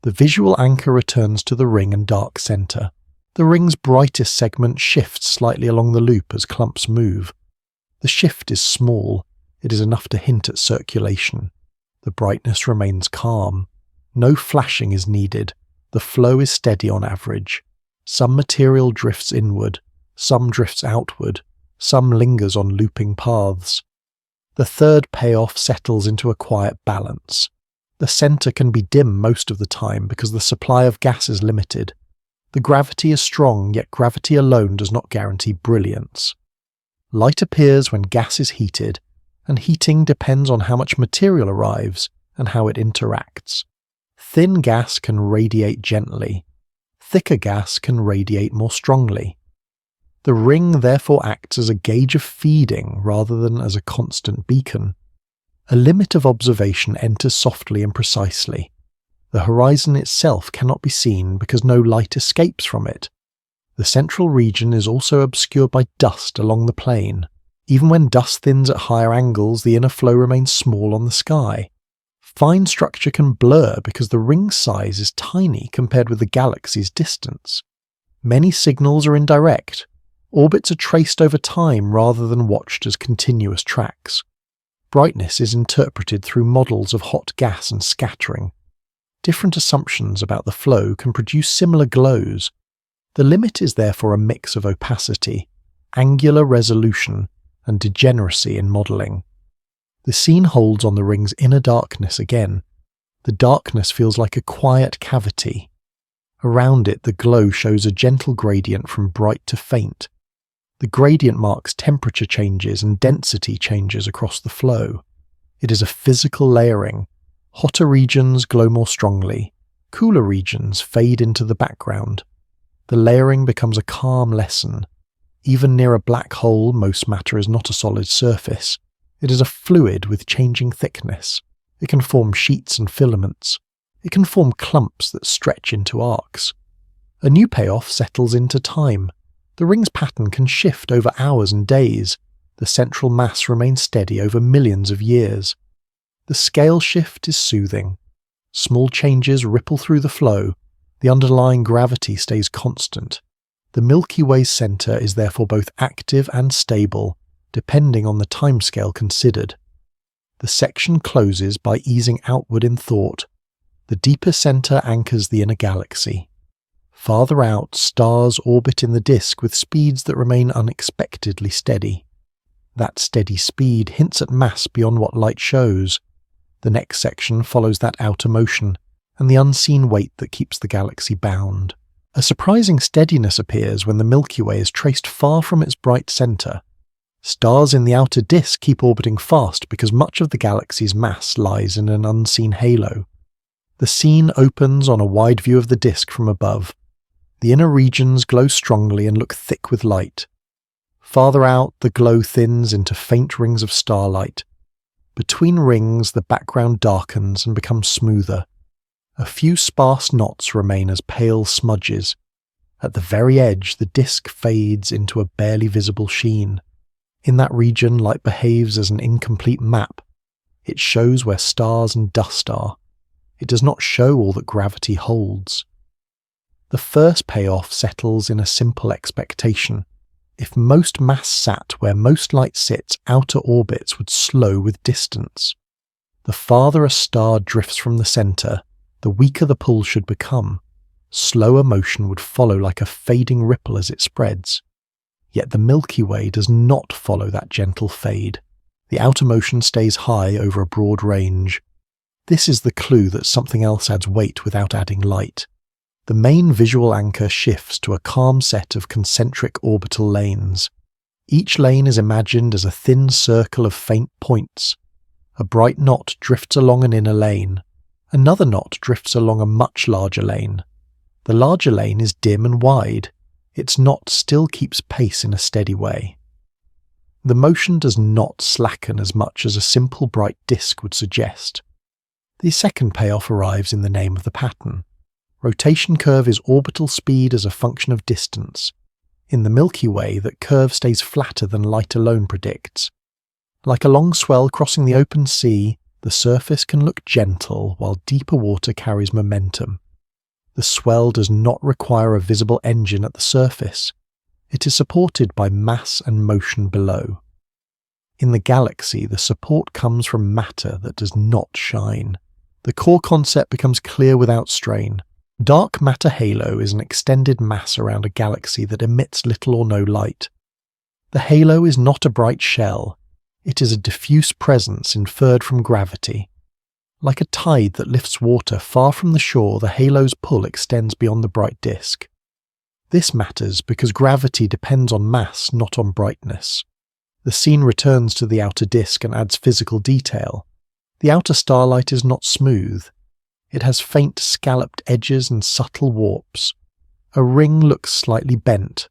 The visual anchor returns to the ring and dark centre. The ring's brightest segment shifts slightly along the loop as clumps move. The shift is small. It is enough to hint at circulation. The brightness remains calm. No flashing is needed. The flow is steady on average. Some material drifts inward. Some drifts outward. Some lingers on looping paths. The third payoff settles into a quiet balance. The centre can be dim most of the time because the supply of gas is limited. The gravity is strong, yet gravity alone does not guarantee brilliance. Light appears when gas is heated, and heating depends on how much material arrives and how it interacts. Thin gas can radiate gently. Thicker gas can radiate more strongly. The ring therefore acts as a gauge of feeding rather than as a constant beacon. A limit of observation enters softly and precisely. The horizon itself cannot be seen because no light escapes from it. The central region is also obscured by dust along the plane. Even when dust thins at higher angles, the inner flow remains small on the sky. Fine structure can blur because the ring's size is tiny compared with the galaxy's distance. Many signals are indirect. Orbits are traced over time rather than watched as continuous tracks. Brightness is interpreted through models of hot gas and scattering. Different assumptions about the flow can produce similar glows. The limit is therefore a mix of opacity, angular resolution, and degeneracy in modelling. The scene holds on the ring's inner darkness again. The darkness feels like a quiet cavity. Around it, the glow shows a gentle gradient from bright to faint. The gradient marks temperature changes and density changes across the flow. It is a physical layering. Hotter regions glow more strongly. Cooler regions fade into the background. The layering becomes a calm lesson. Even near a black hole, most matter is not a solid surface. It is a fluid with changing thickness. It can form sheets and filaments. It can form clumps that stretch into arcs. A new payoff settles into time. The ring's pattern can shift over hours and days. The central mass remains steady over millions of years. The scale shift is soothing. Small changes ripple through the flow. The underlying gravity stays constant. The Milky Way's centre is therefore both active and stable, depending on the timescale considered. The section closes by easing outward in thought. The deeper centre anchors the inner galaxy. Farther out, stars orbit in the disk with speeds that remain unexpectedly steady. That steady speed hints at mass beyond what light shows. The next section follows that outer motion, and the unseen weight that keeps the galaxy bound. A surprising steadiness appears when the Milky Way is traced far from its bright centre. Stars in the outer disk keep orbiting fast because much of the galaxy's mass lies in an unseen halo. The scene opens on a wide view of the disk from above. The inner regions glow strongly and look thick with light. Farther out, the glow thins into faint rings of starlight. Between rings, the background darkens and becomes smoother. A few sparse knots remain as pale smudges. At the very edge, the disk fades into a barely visible sheen. In that region, light behaves as an incomplete map. It shows where stars and dust are. It does not show all that gravity holds. The first payoff settles in a simple expectation. If most mass sat where most light sits, outer orbits would slow with distance. The farther a star drifts from the centre, the weaker the pull should become. Slower motion would follow like a fading ripple as it spreads. Yet the Milky Way does not follow that gentle fade. The outer motion stays high over a broad range. This is the clue that something else adds weight without adding light. The main visual anchor shifts to a calm set of concentric orbital lanes. Each lane is imagined as a thin circle of faint points. A bright knot drifts along an inner lane. Another knot drifts along a much larger lane. The larger lane is dim and wide. Its knot still keeps pace in a steady way. The motion does not slacken as much as a simple bright disk would suggest. The second payoff arrives in the name of the pattern. Rotation curve is orbital speed as a function of distance. In the Milky Way, that curve stays flatter than light alone predicts. Like a long swell crossing the open sea, the surface can look gentle while deeper water carries momentum. The swell does not require a visible engine at the surface. It is supported by mass and motion below. In the galaxy, the support comes from matter that does not shine. The core concept becomes clear without strain. Dark matter halo is an extended mass around a galaxy that emits little or no light. The halo is not a bright shell. It is a diffuse presence inferred from gravity. Like a tide that lifts water far from the shore, the halo's pull extends beyond the bright disk. This matters because gravity depends on mass, not on brightness. The scene returns to the outer disk and adds physical detail. The outer starlight is not smooth. It has faint scalloped edges and subtle warps. A ring looks slightly bent.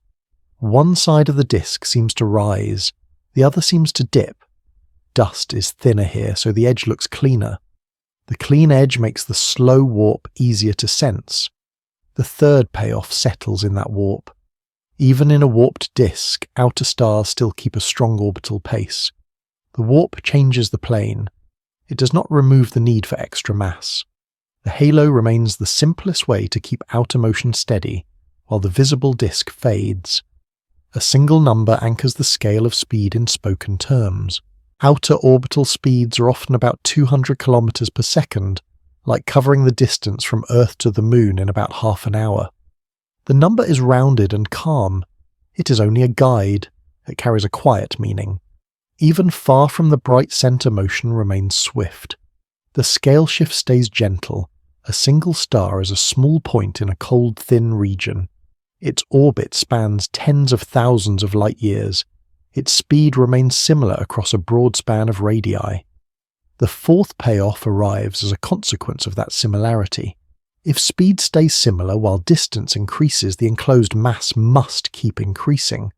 One side of the disk seems to rise, the other seems to dip. Dust is thinner here, so the edge looks cleaner. The clean edge makes the slow warp easier to sense. The third payoff settles in that warp. Even in a warped disk, outer stars still keep a strong orbital pace. The warp changes the plane. It does not remove the need for extra mass. The halo remains the simplest way to keep outer motion steady, while the visible disk fades. A single number anchors the scale of speed in spoken terms. Outer orbital speeds are often about 200 kilometers per second, like covering the distance from Earth to the Moon in about half an hour. The number is rounded and calm. It is only a guide. It carries a quiet meaning. Even far from the bright center, motion remains swift. The scale shift stays gentle. A single star is a small point in a cold, thin region. Its orbit spans tens of thousands of light years. Its speed remains similar across a broad span of radii. The fourth payoff arrives as a consequence of that similarity. If speed stays similar while distance increases, the enclosed mass must keep increasing.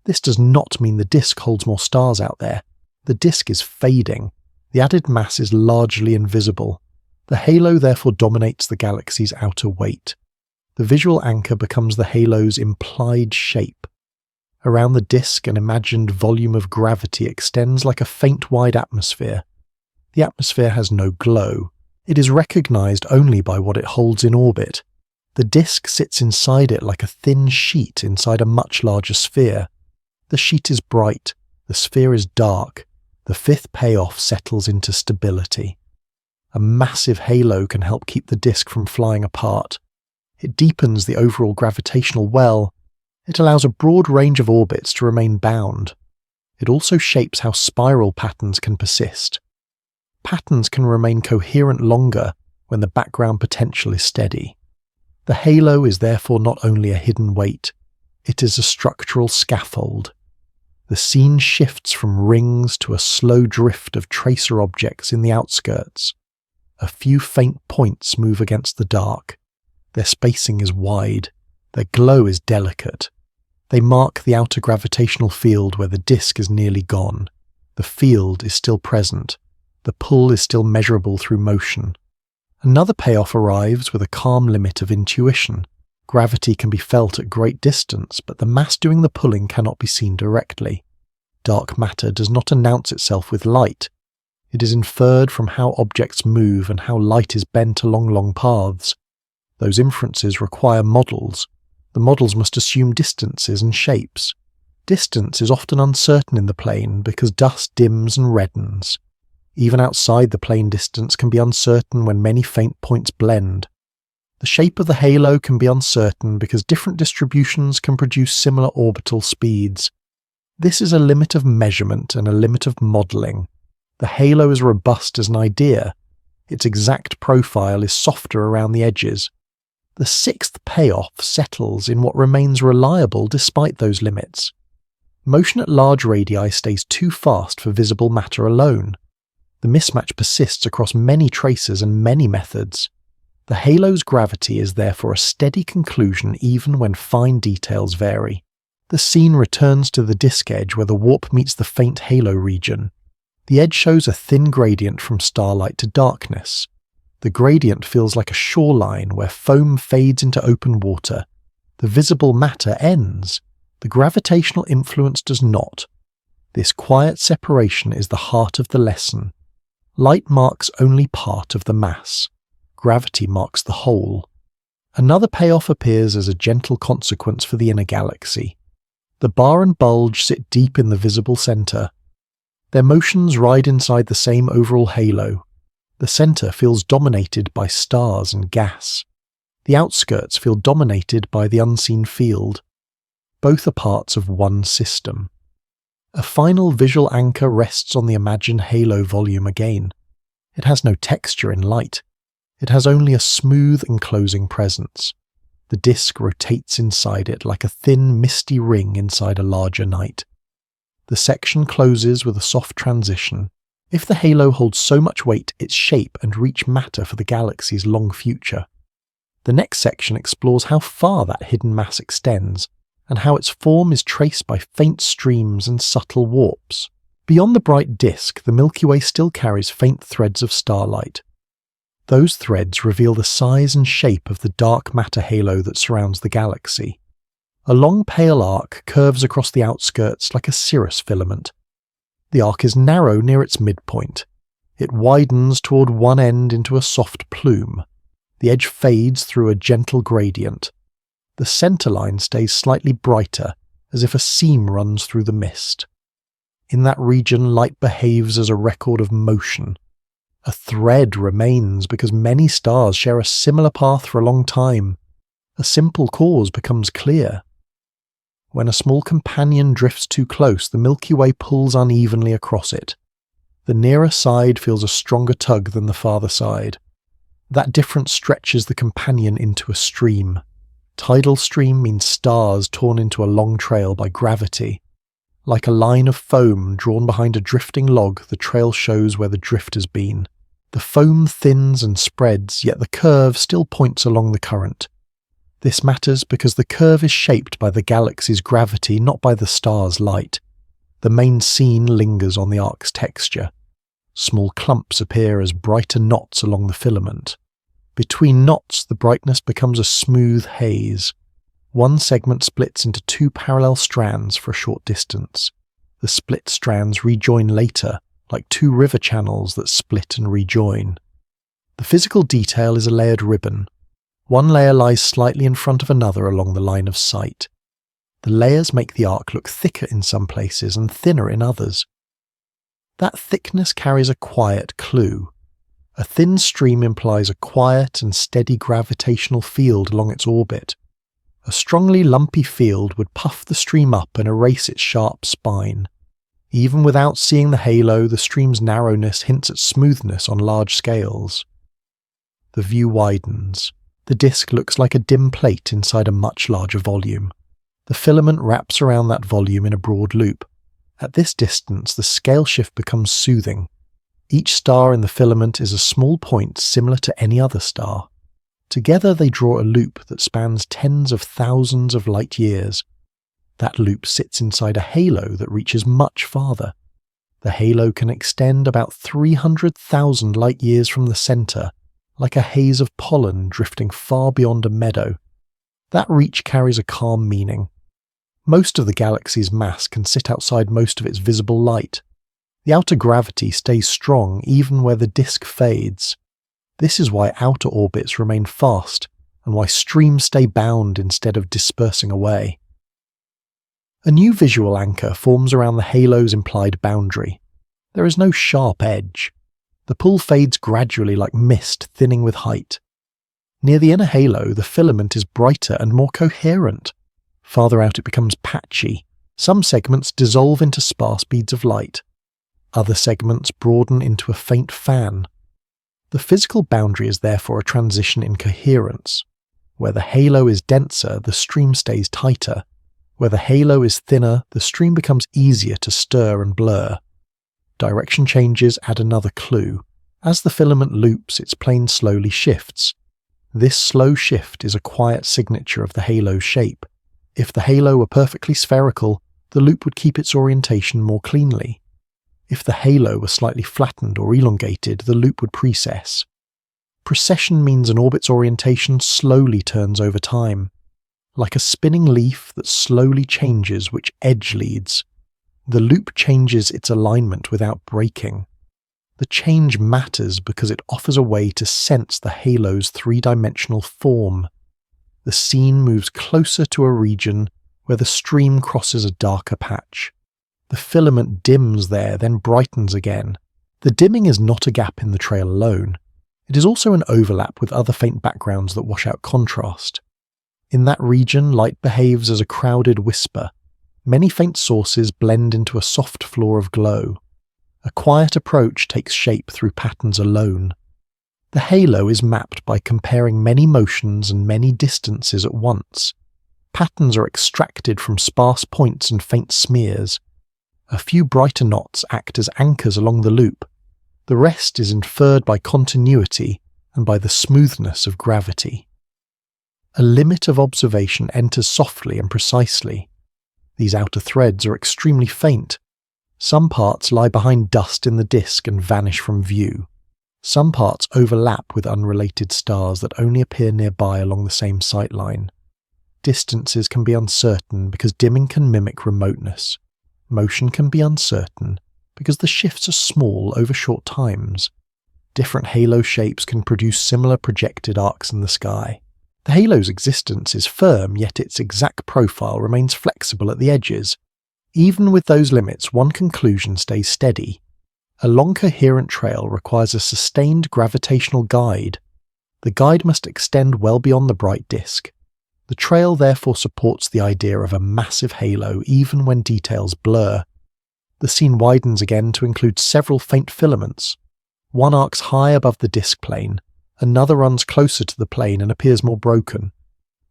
This does not mean the disk holds more stars out there. The disk is fading. The added mass is largely invisible. The halo therefore dominates the galaxy's outer weight. The visual anchor becomes the halo's implied shape. Around the disk, an imagined volume of gravity extends like a faint wide atmosphere. The atmosphere has no glow. It is recognized only by what it holds in orbit. The disk sits inside it like a thin sheet inside a much larger sphere. The sheet is bright, the sphere is dark. The fifth payoff settles into stability. A massive halo can help keep the disk from flying apart. It deepens the overall gravitational well. It allows a broad range of orbits to remain bound. It also shapes how spiral patterns can persist. Patterns can remain coherent longer when the background potential is steady. The halo is therefore not only a hidden weight, it is a structural scaffold. The scene shifts from rings to a slow drift of tracer objects in the outskirts. A few faint points move against the dark. Their spacing is wide. Their glow is delicate. They mark the outer gravitational field where the disk is nearly gone. The field is still present. The pull is still measurable through motion. Another payoff arrives with a calm limit of intuition. Gravity can be felt at great distance, but the mass doing the pulling cannot be seen directly. Dark matter does not announce itself with light. It is inferred from how objects move and how light is bent along long paths. Those inferences require models. The models must assume distances and shapes. Distance is often uncertain in the plane because dust dims and reddens. Even outside the plane, distance can be uncertain when many faint points blend. The shape of the halo can be uncertain because different distributions can produce similar orbital speeds. This is a limit of measurement and a limit of modelling. The halo is robust as an idea. Its exact profile is softer around the edges. The sixth payoff settles in what remains reliable despite those limits. Motion at large radii stays too fast for visible matter alone. The mismatch persists across many tracers and many methods. The halo's gravity is therefore a steady conclusion even when fine details vary. The scene returns to the disk edge where the warp meets the faint halo region. The edge shows a thin gradient from starlight to darkness. The gradient feels like a shoreline where foam fades into open water. The visible matter ends. The gravitational influence does not. This quiet separation is the heart of the lesson. Light marks only part of the mass. Gravity marks the whole. Another payoff appears as a gentle consequence for the inner galaxy. The bar and bulge sit deep in the visible center. Their motions ride inside the same overall halo. The center feels dominated by stars and gas. The outskirts feel dominated by the unseen field. Both are parts of one system. A final visual anchor rests on the imagined halo volume again. It has no texture in light. It has only a smooth enclosing presence. The disk rotates inside it like a thin, misty ring inside a larger night. The section closes with a soft transition. If the halo holds so much weight, its shape and reach matter for the galaxy's long future. The next section explores how far that hidden mass extends, and how its form is traced by faint streams and subtle warps. Beyond the bright disk, the Milky Way still carries faint threads of starlight. Those threads reveal the size and shape of the dark matter halo that surrounds the galaxy. A long pale arc curves across the outskirts like a cirrus filament. The arc is narrow near its midpoint. It widens toward one end into a soft plume. The edge fades through a gentle gradient. The center line stays slightly brighter, as if a seam runs through the mist. In that region, light behaves as a record of motion. A thread remains because many stars share a similar path for a long time. A simple cause becomes clear. When a small companion drifts too close, the Milky Way pulls unevenly across it. The nearer side feels a stronger tug than the farther side. That difference stretches the companion into a stream. Tidal stream means stars torn into a long trail by gravity. Like a line of foam drawn behind a drifting log, the trail shows where the drift has been. The foam thins and spreads, yet the curve still points along the current. This matters because the curve is shaped by the galaxy's gravity, not by the star's light. The main scene lingers on the arc's texture. Small clumps appear as brighter knots along the filament. Between knots, the brightness becomes a smooth haze. One segment splits into two parallel strands for a short distance. The split strands rejoin later, like two river channels that split and rejoin. The physical detail is a layered ribbon. One layer lies slightly in front of another along the line of sight. The layers make the arc look thicker in some places and thinner in others. That thickness carries a quiet clue. A thin stream implies a quiet and steady gravitational field along its orbit. A strongly lumpy field would puff the stream up and erase its sharp spine. Even without seeing the halo, the stream's narrowness hints at smoothness on large scales. The view widens. The disk looks like a dim plate inside a much larger volume. The filament wraps around that volume in a broad loop. At this distance, the scale shift becomes soothing. Each star in the filament is a small point similar to any other star. Together they draw a loop that spans tens of thousands of light years. That loop sits inside a halo that reaches much farther. The halo can extend about 300,000 light years from the center, like a haze of pollen drifting far beyond a meadow. That reach carries a calm meaning. Most of the galaxy's mass can sit outside most of its visible light. The outer gravity stays strong even where the disk fades. This is why outer orbits remain fast, and why streams stay bound instead of dispersing away. A new visual anchor forms around the halo's implied boundary. There is no sharp edge. The pull fades gradually like mist thinning with height. Near the inner halo, the filament is brighter and more coherent. Farther out it becomes patchy. Some segments dissolve into sparse beads of light. Other segments broaden into a faint fan. The physical boundary is therefore a transition in coherence. Where the halo is denser, the stream stays tighter. Where the halo is thinner, the stream becomes easier to stir and blur. Direction changes add another clue. As the filament loops, its plane slowly shifts. This slow shift is a quiet signature of the halo's shape. If the halo were perfectly spherical, the loop would keep its orientation more cleanly. If the halo were slightly flattened or elongated, the loop would precess. Precession means an orbit's orientation slowly turns over time, like a spinning leaf that slowly changes which edge leads. The loop changes its alignment without breaking. The change matters because it offers a way to sense the halo's three-dimensional form. The scene moves closer to a region where the stream crosses a darker patch. The filament dims there, then brightens again. The dimming is not a gap in the trail alone. It is also an overlap with other faint backgrounds that wash out contrast. In that region, light behaves as a crowded whisper. Many faint sources blend into a soft floor of glow. A quiet approach takes shape through patterns alone. The halo is mapped by comparing many motions and many distances at once. Patterns are extracted from sparse points and faint smears. A few brighter knots act as anchors along the loop. The rest is inferred by continuity and by the smoothness of gravity. A limit of observation enters softly and precisely. These outer threads are extremely faint. Some parts lie behind dust in the disk and vanish from view. Some parts overlap with unrelated stars that only appear nearby along the same sightline. distances can be uncertain because dimming can mimic remoteness. Motion can be uncertain because the shifts are small over short times. Different halo shapes can produce similar projected arcs in the sky. The halo's existence is firm, yet its exact profile remains flexible at the edges. Even with those limits, one conclusion stays steady. A long coherent trail requires a sustained gravitational guide. The guide must extend well beyond the bright disk. The trail therefore supports the idea of a massive halo even when details blur. The scene widens again to include several faint filaments. One arcs high above the disk plane, another runs closer to the plane and appears more broken.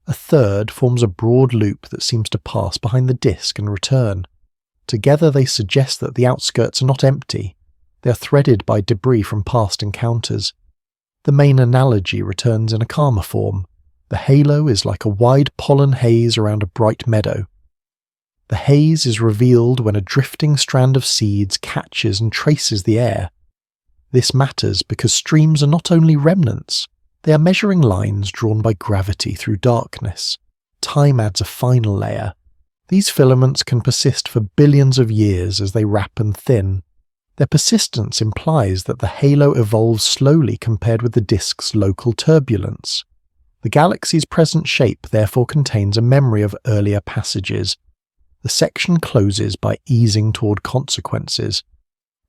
A third forms a broad loop that seems to pass behind the disk and return. Together they suggest that the outskirts are not empty. They are threaded by debris from past encounters. The main analogy returns in a calmer form. The halo is like a wide pollen haze around a bright meadow. The haze is revealed when a drifting strand of seeds catches and traces the air. This matters because streams are not only remnants, they are measuring lines drawn by gravity through darkness. Time adds a final layer. These filaments can persist for billions of years as they wrap and thin. Their persistence implies that the halo evolves slowly compared with the disk's local turbulence. The galaxy's present shape therefore contains a memory of earlier passages. The section closes by easing toward consequences.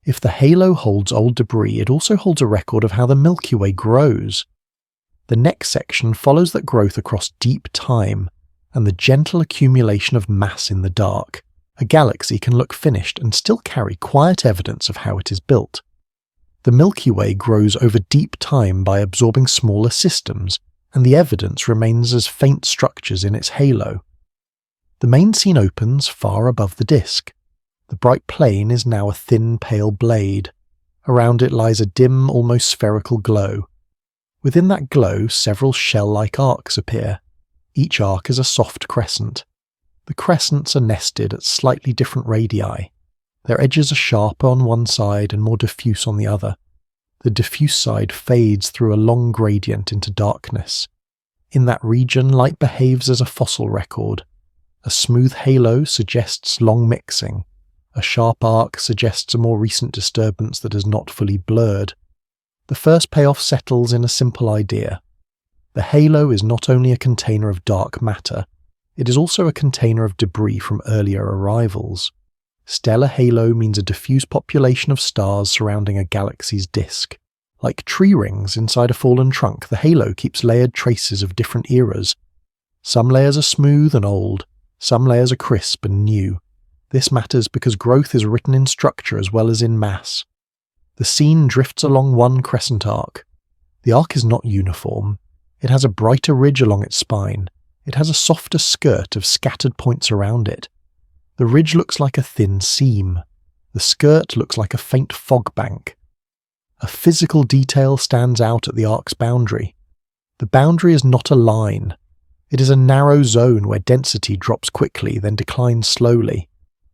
If the halo holds old debris, it also holds a record of how the Milky Way grows. The next section follows that growth across deep time and the gentle accumulation of mass in the dark. A galaxy can look finished and still carry quiet evidence of how it is built. The Milky Way grows over deep time by absorbing smaller systems, and the evidence remains as faint structures in its halo. The main scene opens far above the disk. The bright plane is now a thin, pale blade. Around it lies a dim, almost spherical glow. Within that glow, several shell-like arcs appear. Each arc is a soft crescent. The crescents are nested at slightly different radii. Their edges are sharper on one side and more diffuse on the other. The diffuse side fades through a long gradient into darkness. In that region, light behaves as a fossil record. A smooth halo suggests long mixing. A sharp arc suggests a more recent disturbance that is not fully blurred. The first payoff settles in a simple idea. The halo is not only a container of dark matter, it is also a container of debris from earlier arrivals. Stellar halo means a diffuse population of stars surrounding a galaxy's disk. Like tree rings inside a fallen trunk, the halo keeps layered traces of different eras. Some layers are smooth and old, some layers are crisp and new. This matters because growth is written in structure as well as in mass. The scene drifts along one crescent arc. The arc is not uniform. It has a brighter ridge along its spine. It has a softer skirt of scattered points around it. The ridge looks like a thin seam. The skirt looks like a faint fog bank. A physical detail stands out at the arc's boundary. The boundary is not a line. It is a narrow zone where density drops quickly, then declines slowly.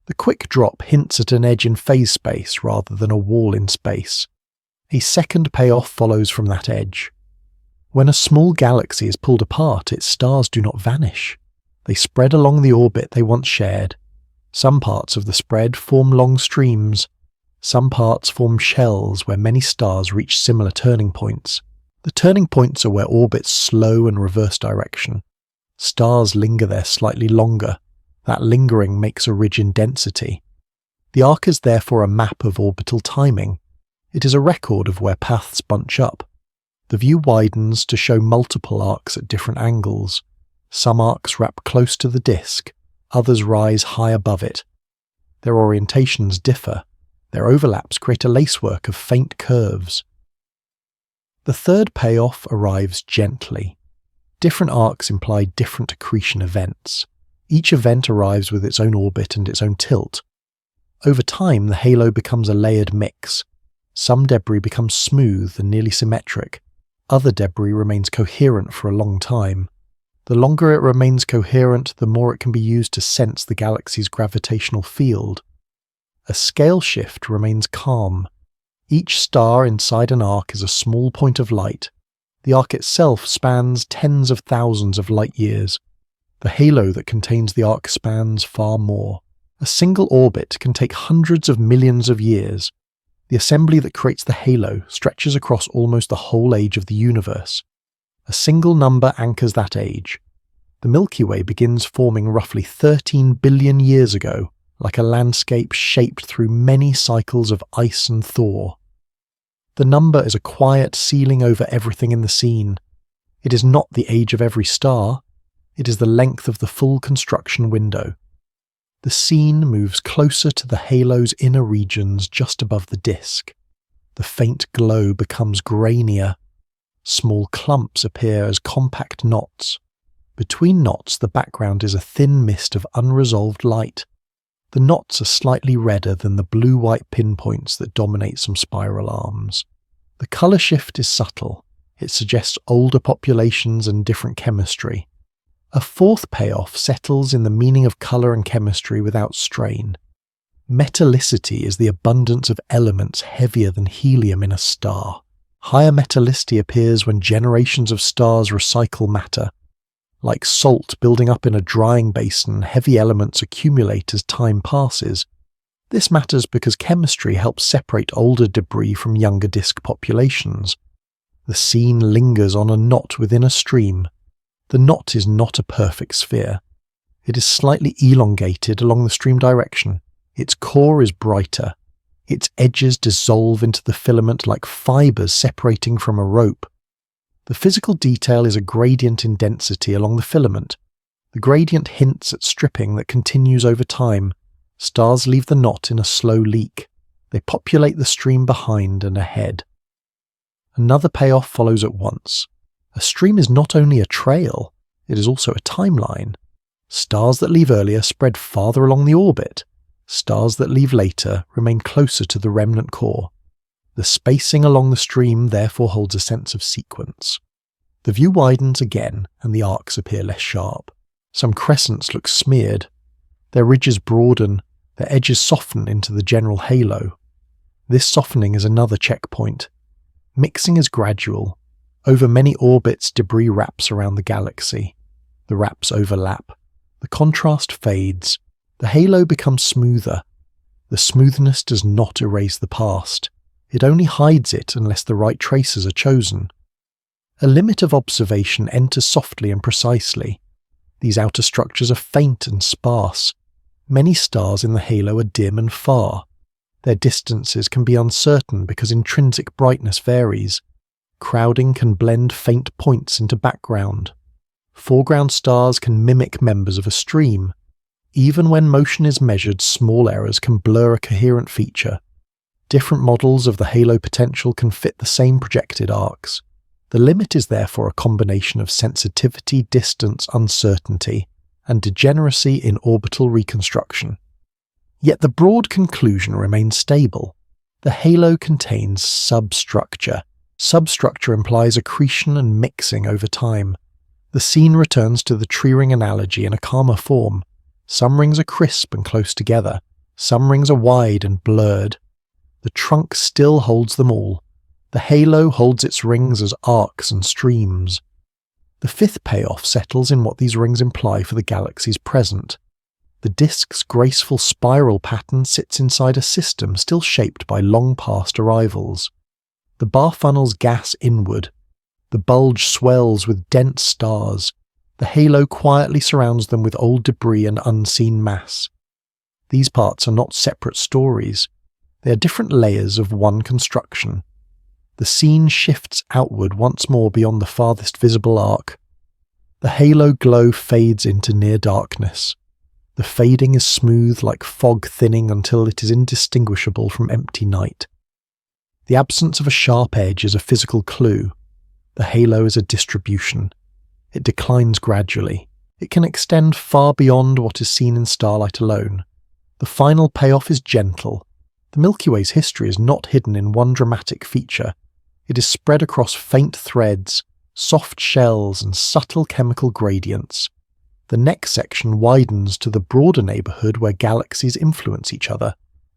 The quick drop hints at an edge in phase space rather than a wall in space. A second payoff follows from that edge. When a small galaxy is pulled apart, its stars do not vanish. They spread along the orbit they once shared. Some parts of the spread form long streams. Some parts form shells where many stars reach similar turning points. The turning points are where orbits slow and reverse direction. Stars linger there slightly longer. That lingering makes a ridge in density. The arc is therefore a map of orbital timing. It is a record of where paths bunch up. The view widens to show multiple arcs at different angles. Some arcs wrap close to the disk, others rise high above it. Their orientations differ. Their overlaps create a lacework of faint curves. The third payoff arrives gently. Different arcs imply different accretion events. Each event arrives with its own orbit and its own tilt. Over time, the halo becomes a layered mix. Some debris becomes smooth and nearly symmetric. Other debris remains coherent for a long time. The longer it remains coherent, the more it can be used to sense the galaxy's gravitational field. A scale shift remains calm. Each star inside an arc is a small point of light. The arc itself spans tens of thousands of light years. The halo that contains the arc spans far more. A single orbit can take hundreds of millions of years. The assembly that creates the halo stretches across almost the whole age of the universe. A single number anchors that age. The Milky Way begins forming roughly 13 billion years ago, like a landscape shaped through many cycles of ice and thaw. The number is a quiet ceiling over everything in the scene. It is not the age of every star, it is the length of the full construction window. The scene moves closer to the halo's inner regions just above the disk. The faint glow becomes grainier. Small clumps appear as compact knots. Between knots, the background is a thin mist of unresolved light. The knots are slightly redder than the blue-white pinpoints that dominate some spiral arms. The colour shift is subtle. It suggests older populations and different chemistry. A fourth payoff settles in the meaning of colour and chemistry without strain. Metallicity is the abundance of elements heavier than helium in a star. Higher metallicity appears when generations of stars recycle matter. Like salt building up in a drying basin, heavy elements accumulate as time passes. This matters because chemistry helps separate older debris from younger disk populations. The scene lingers on a knot within a stream. The knot is not a perfect sphere. It is slightly elongated along the stream direction. Its core is brighter. Its edges dissolve into the filament like fibers separating from a rope. The physical detail is a gradient in density along the filament. The gradient hints at stripping that continues over time. Stars leave the knot in a slow leak. They populate the stream behind and ahead. Another payoff follows at once. A stream is not only a trail, it is also a timeline. Stars that leave earlier spread farther along the orbit. Stars that leave later remain closer to the remnant core. The spacing along the stream therefore holds a sense of sequence. The view widens again and the arcs appear less sharp. Some crescents look smeared. Their ridges broaden, their edges soften into the general halo. This softening is another checkpoint. Mixing is gradual. Over many orbits, debris wraps around the galaxy. The wraps overlap. The contrast fades. The halo becomes smoother. The smoothness does not erase the past. It only hides it unless the right traces are chosen. A limit of observation enters softly and precisely. These outer structures are faint and sparse. Many stars in the halo are dim and far. Their distances can be uncertain because intrinsic brightness varies. Crowding can blend faint points into background. Foreground stars can mimic members of a stream. Even when motion is measured, small errors can blur a coherent feature. Different models of the halo potential can fit the same projected arcs. The limit is therefore a combination of sensitivity, distance, uncertainty, and degeneracy in orbital reconstruction. Yet the broad conclusion remains stable. The halo contains substructure. Substructure implies accretion and mixing over time. The scene returns to the tree ring analogy in a calmer form. Some rings are crisp and close together. Some rings are wide and blurred. The trunk still holds them all. The halo holds its rings as arcs and streams. The fifth payoff settles in what these rings imply for the galaxy's present. The disk's graceful spiral pattern sits inside a system still shaped by long-past arrivals. The bar funnels gas inward. The bulge swells with dense stars. The halo quietly surrounds them with old debris and unseen mass. These parts are not separate stories. They are different layers of one construction. The scene shifts outward once more beyond the farthest visible arc. The halo glow fades into near darkness. The fading is smooth like fog thinning until it is indistinguishable from empty night. The absence of a sharp edge is a physical clue. The halo is a distribution. It declines gradually. It can extend far beyond what is seen in starlight alone. The final payoff is gentle. The Milky Way's history is not hidden in one dramatic feature. It is spread across faint threads, soft shells, and subtle chemical gradients. The next section widens to the broader neighbourhood where galaxies influence each other,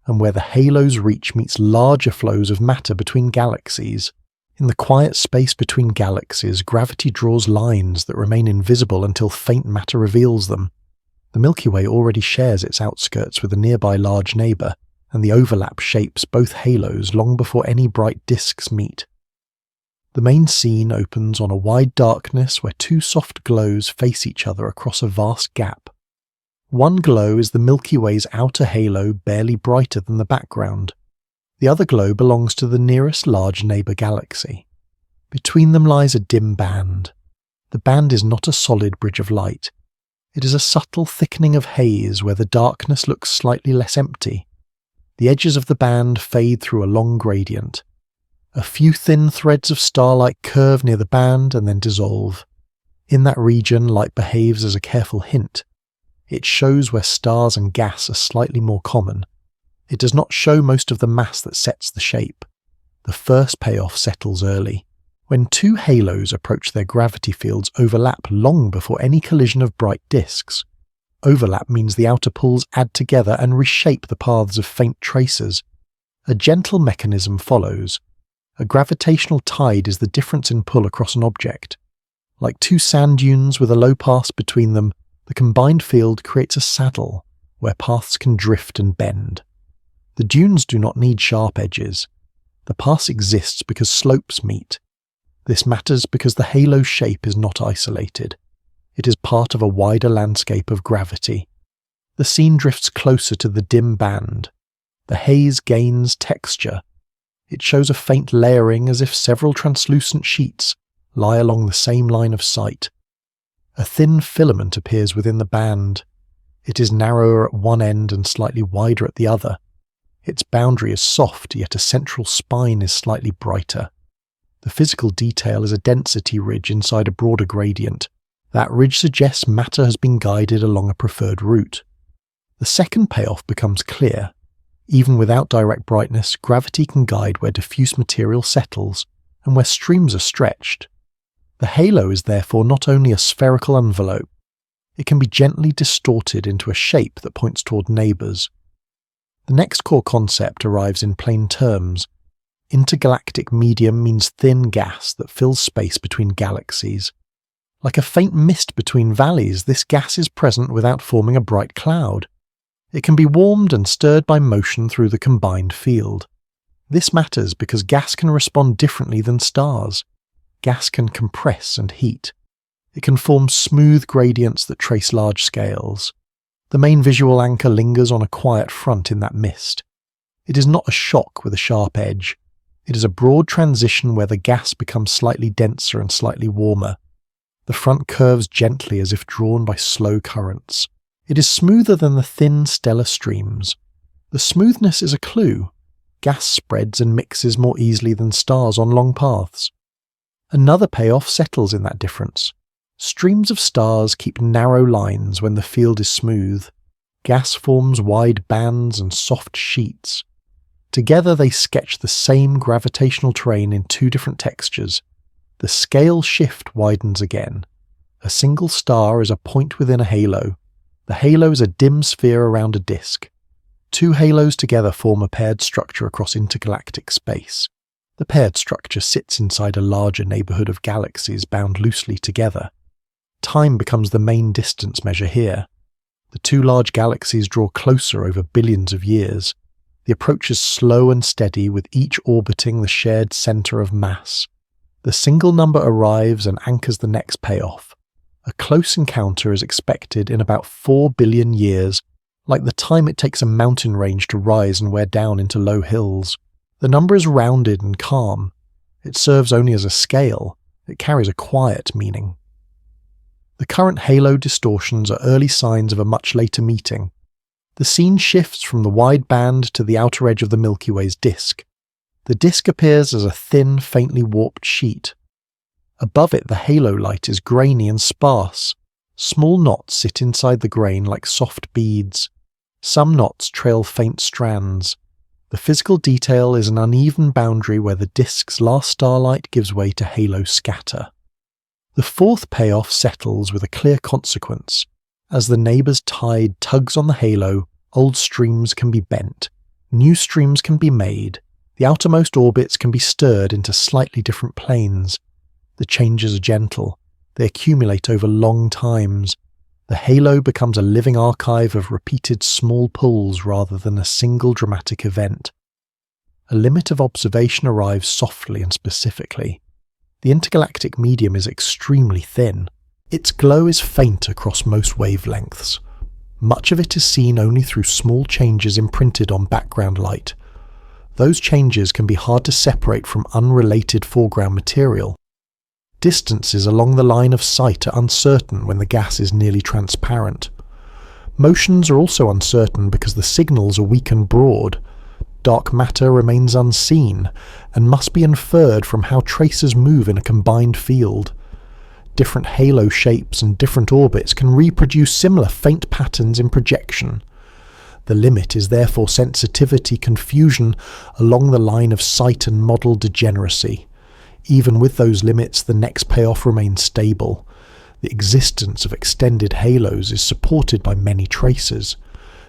and where the halo's reach meets larger flows of matter between galaxies. In the quiet space between galaxies, gravity draws lines that remain invisible until faint matter reveals them. The Milky Way already shares its outskirts with a nearby large neighbour, and the overlap shapes both halos long before any bright disks meet. The main scene opens on a wide darkness where two soft glows face each other across a vast gap. One glow is the Milky Way's outer halo, barely brighter than the background. The other glow belongs to the nearest large neighbour galaxy. Between them lies a dim band. The band is not a solid bridge of light. It is a subtle thickening of haze where the darkness looks slightly less empty. The edges of the band fade through a long gradient. A few thin threads of starlight curve near the band and then dissolve. In that region, light behaves as a careful hint. It shows where stars and gas are slightly more common. It does not show most of the mass that sets the shape. The first payoff settles early. When two halos approach their gravity fields overlap long before any collision of bright disks. Overlap means the outer pulls add together and reshape the paths of faint tracers. A gentle mechanism follows. A gravitational tide is the difference in pull across an object. Like two sand dunes with a low pass between them, the combined field creates a saddle where paths can drift and bend. The dunes do not need sharp edges. The pass exists because slopes meet. This matters because the halo shape is not isolated. It is part of a wider landscape of gravity. The scene drifts closer to the dim band. The haze gains texture. It shows a faint layering as if several translucent sheets lie along the same line of sight. A thin filament appears within the band. It is narrower at one end and slightly wider at the other. Its boundary is soft, yet a central spine is slightly brighter. The physical detail is a density ridge inside a broader gradient. That ridge suggests matter has been guided along a preferred route. The second payoff becomes clear. Even without direct brightness, gravity can guide where diffuse material settles and where streams are stretched. The halo is therefore not only a spherical envelope, it can be gently distorted into a shape that points toward neighbours. The next core concept arrives in plain terms. Intergalactic medium means thin gas that fills space between galaxies. Like a faint mist between valleys, this gas is present without forming a bright cloud. It can be warmed and stirred by motion through the combined field. This matters because gas can respond differently than stars. Gas can compress and heat. It can form smooth gradients that trace large scales. The main visual anchor lingers on a quiet front in that mist. It is not a shock with a sharp edge. It is a broad transition where the gas becomes slightly denser and slightly warmer. The front curves gently as if drawn by slow currents. It is smoother than the thin stellar streams. The smoothness is a clue. Gas spreads and mixes more easily than stars on long paths. Another payoff settles in that difference. Streams of stars keep narrow lines when the field is smooth. Gas forms wide bands and soft sheets. Together they sketch the same gravitational terrain in two different textures. The scale shift widens again. A single star is a point within a halo. The halo is a dim sphere around a disk. Two halos together form a paired structure across intergalactic space. The paired structure sits inside a larger neighbourhood of galaxies bound loosely together. Time becomes the main distance measure here. The two large galaxies draw closer over billions of years. The approach is slow and steady, with each orbiting the shared centre of mass. The single number arrives and anchors the next payoff. A close encounter is expected in about 4 billion years, like the time it takes a mountain range to rise and wear down into low hills. The number is rounded and calm. It serves only as a scale. It carries a quiet meaning. The current halo distortions are early signs of a much later meeting. The scene shifts from the wide band to the outer edge of the Milky Way's disk. The disk appears as a thin, faintly warped sheet. Above it, the halo light is grainy and sparse. Small knots sit inside the grain like soft beads. Some knots trail faint strands. The physical detail is an uneven boundary where the disk's last starlight gives way to halo scatter. The fourth payoff settles with a clear consequence. As the neighbour's tide tugs on the halo, old streams can be bent, new streams can be made, The outermost orbits can be stirred into slightly different planes. The changes are gentle. They accumulate over long times. The halo becomes a living archive of repeated small pulls rather than a single dramatic event. A limit of observation arrives softly and specifically. The intergalactic medium is extremely thin. Its glow is faint across most wavelengths. Much of it is seen only through small changes imprinted on background light. Those changes can be hard to separate from unrelated foreground material. Distances along the line of sight are uncertain when the gas is nearly transparent. Motions are also uncertain because the signals are weak and broad. Dark matter remains unseen and must be inferred from how tracers move in a combined field. Different halo shapes and different orbits can reproduce similar faint patterns in projection. The limit is therefore sensitivity confusion along the line of sight and model degeneracy. Even with those limits, the next payoff remains stable. The existence of extended halos is supported by many tracers.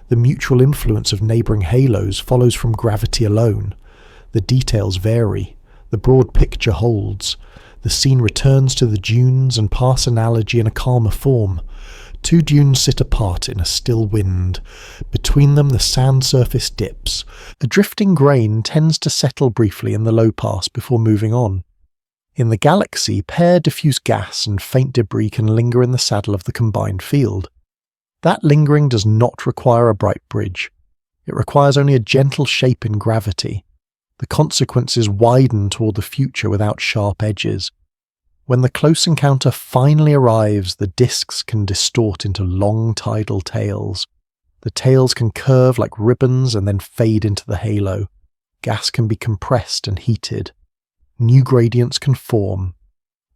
The mutual influence of neighbouring halos follows from gravity alone. The details vary. The broad picture holds. The scene returns to the dunes and pass analogy in a calmer form. Two dunes sit apart in a still wind. Between them the sand surface dips. A drifting grain tends to settle briefly in the low pass before moving on. In the galaxy, paired diffuse gas and faint debris can linger in the saddle of the combined field. That lingering does not require a bright bridge. It requires only a gentle shape in gravity. The consequences widen toward the future without sharp edges. When the close encounter finally arrives, the disks can distort into long tidal tails. The tails can curve like ribbons and then fade into the halo. Gas can be compressed and heated. New gradients can form.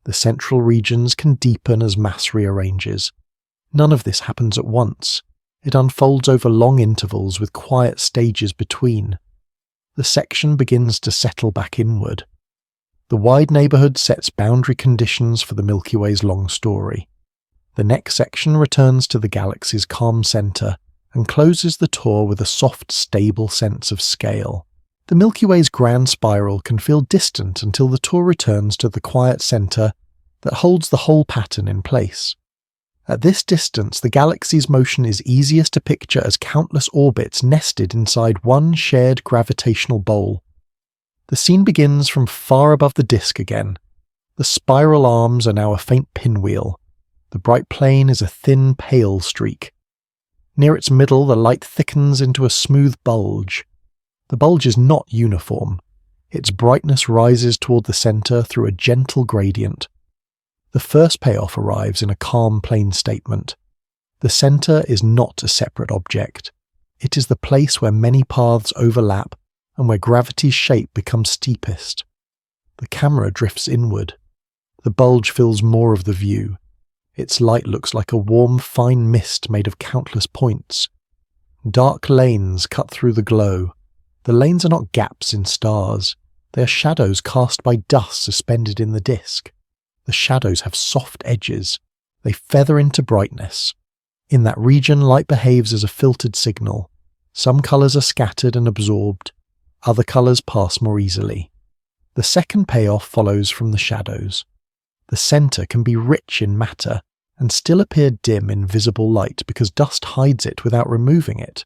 The central regions can deepen as mass rearranges. None of this happens at once. It unfolds over long intervals with quiet stages between. The section begins to settle back inward. The wide neighbourhood sets boundary conditions for the Milky Way's long story. The next section returns to the galaxy's calm centre and closes the tour with a soft, stable sense of scale. The Milky Way's grand spiral can feel distant until the tour returns to the quiet centre that holds the whole pattern in place. At this distance, the galaxy's motion is easiest to picture as countless orbits nested inside one shared gravitational bowl. The scene begins from far above the disk again. The spiral arms are now a faint pinwheel. The bright plane is a thin, pale streak. Near its middle, the light thickens into a smooth bulge. The bulge is not uniform. Its brightness rises toward the centre through a gentle gradient. The first payoff arrives in a calm plane statement. The centre is not a separate object. It is the place where many paths overlap and where gravity's shape becomes steepest. The camera drifts inward. The bulge fills more of the view. Its light looks like a warm, fine mist made of countless points. Dark lanes cut through the glow. The lanes are not gaps in stars. They are shadows cast by dust suspended in the disk. The shadows have soft edges. They feather into brightness. In that region, light behaves as a filtered signal. Some colours are scattered and absorbed. Other colours pass more easily. The second payoff follows from the shadows. The centre can be rich in matter and still appear dim in visible light because dust hides it without removing it.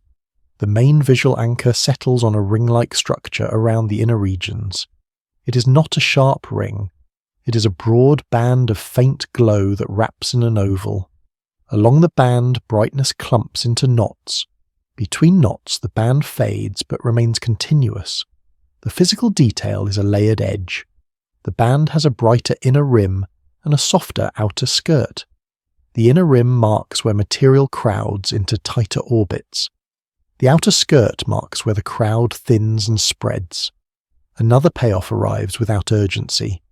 The main visual anchor settles on a ring-like structure around the inner regions. It is not a sharp ring. It is a broad band of faint glow that wraps in an oval. Along the band, brightness clumps into knots. Between knots, the band fades but remains continuous. The physical detail is a layered edge. The band has a brighter inner rim and a softer outer skirt. The inner rim marks where material crowds into tighter orbits. The outer skirt marks where the crowd thins and spreads. Another payoff arrives without urgency.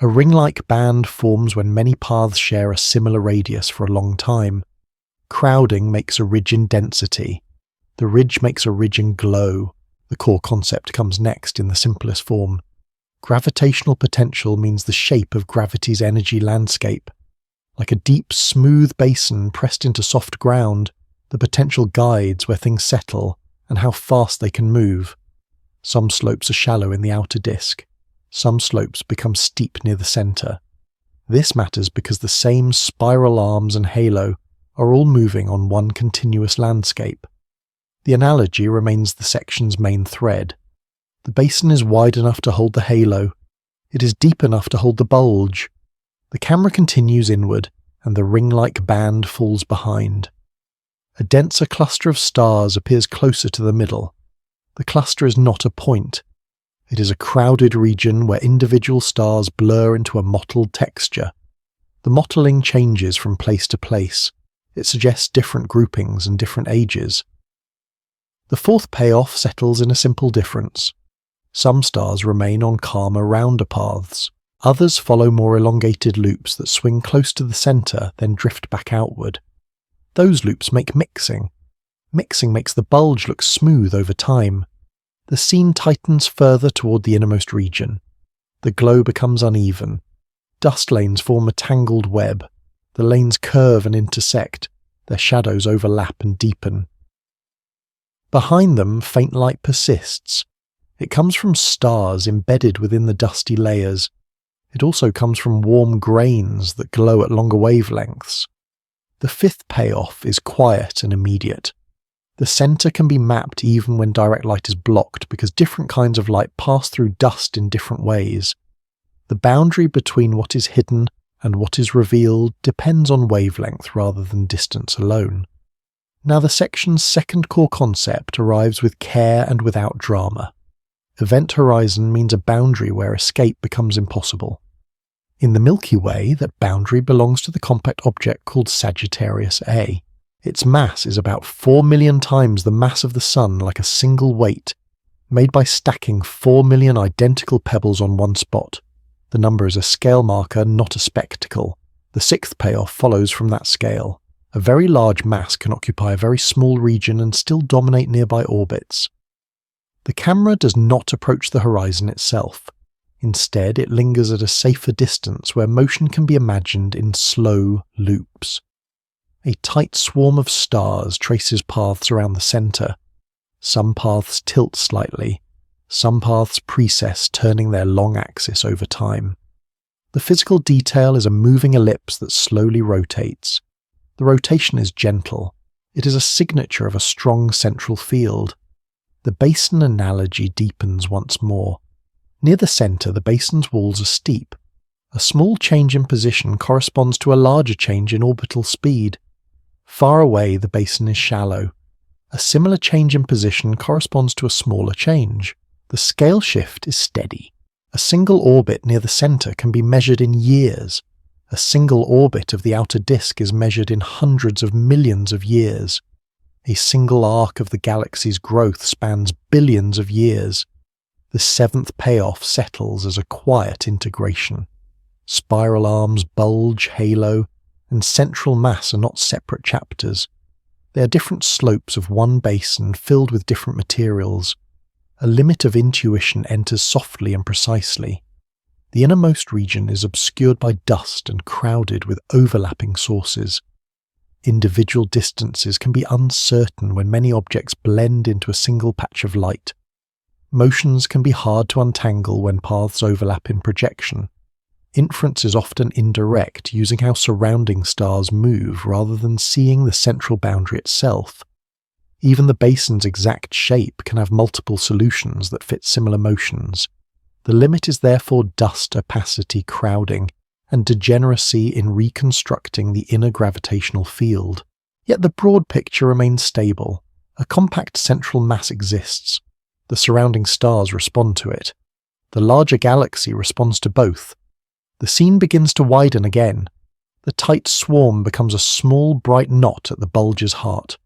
A ring-like band forms when many paths share a similar radius for a long time. Crowding makes a ridge in density. The ridge makes a ridge in glow. The core concept comes next in the simplest form. Gravitational potential means the shape of gravity's energy landscape. Like a deep, smooth basin pressed into soft ground, the potential guides where things settle and how fast they can move. Some slopes are shallow in the outer disk. Some slopes become steep near the center. This matters because the same spiral arms and halo are all moving on one continuous landscape. The analogy remains the section's main thread. The basin is wide enough to hold the halo. It is deep enough to hold the bulge. The camera continues inward, and the ring-like band falls behind. A denser cluster of stars appears closer to the middle. The cluster is not a point. It is a crowded region where individual stars blur into a mottled texture. The mottling changes from place to place. It suggests different groupings and different ages. The fourth payoff settles in a simple difference. Some stars remain on calmer, rounder paths. Others follow more elongated loops that swing close to the center, then drift back outward. Those loops make mixing. Mixing makes the bulge look smooth over time. The scene tightens further toward the innermost region. The glow becomes uneven. Dust lanes form a tangled web. The lanes curve and intersect. Their shadows overlap and deepen. Behind them, faint light persists. It comes from stars embedded within the dusty layers. It also comes from warm grains that glow at longer wavelengths. The fifth payoff is quiet and immediate. The center can be mapped even when direct light is blocked because different kinds of light pass through dust in different ways. The boundary between what is hidden and what is revealed depends on wavelength rather than distance alone. Now the section's second core concept arrives with care and without drama. Event horizon means a boundary where escape becomes impossible. In the Milky Way, that boundary belongs to the compact object called Sagittarius A. Its mass is about 4 million times the mass of the Sun, like a single weight, made by stacking 4 million identical pebbles on one spot. The number is a scale marker, not a spectacle. The sixth payoff follows from that scale. A very large mass can occupy a very small region and still dominate nearby orbits. The camera does not approach the horizon itself. Instead, it lingers at a safer distance where motion can be imagined in slow loops. A tight swarm of stars traces paths around the center. Some paths tilt slightly. Some paths precess, turning their long axis over time. The physical detail is a moving ellipse that slowly rotates. The rotation is gentle. It is a signature of a strong central field. The basin analogy deepens once more. Near the center, the basin's walls are steep. A small change in position corresponds to a larger change in orbital speed. Far away, the basin is shallow. A similar change in position corresponds to a smaller change. The scale shift is steady. A single orbit near the center can be measured in years. A single orbit of the outer disk is measured in hundreds of millions of years. A single arc of the galaxy's growth spans billions of years. The seventh payoff settles as a quiet integration. Spiral arms, bulge, halo, and central mass are not separate chapters. They are different slopes of one basin filled with different materials. A limit of intuition enters softly and precisely. The innermost region is obscured by dust and crowded with overlapping sources. Individual distances can be uncertain when many objects blend into a single patch of light. Motions can be hard to untangle when paths overlap in projection. Inference is often indirect, using how surrounding stars move rather than seeing the central boundary itself. Even the basin's exact shape can have multiple solutions that fit similar motions. The limit is therefore dust opacity crowding and degeneracy in reconstructing the inner gravitational field. Yet the broad picture remains stable. A compact central mass exists. The surrounding stars respond to it. The larger galaxy responds to both. The scene begins to widen again. The tight swarm becomes a small bright knot at the bulge's heart.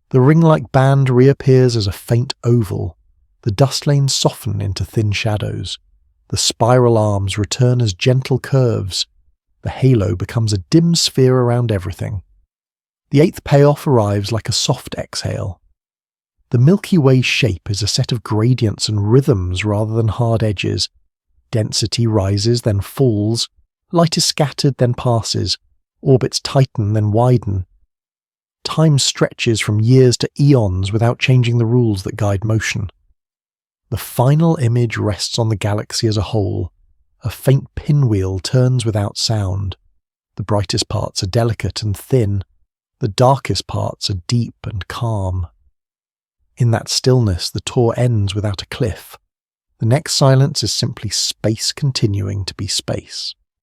The ring-like band reappears as a faint oval. The dust lanes soften into thin shadows. The spiral arms return as gentle curves. The halo becomes a dim sphere around everything. The eighth payoff arrives like a soft exhale. The Milky Way shape is a set of gradients and rhythms rather than hard edges. Density rises, then falls. Light is scattered, then passes. Orbits tighten, then widen. Time stretches from years to eons without changing the rules that guide motion. The final image rests on the galaxy as a whole. A faint pinwheel turns without sound. The brightest parts are delicate and thin. The darkest parts are deep and calm. In that stillness, the tour ends without a cliff. The next silence is simply space continuing to be space.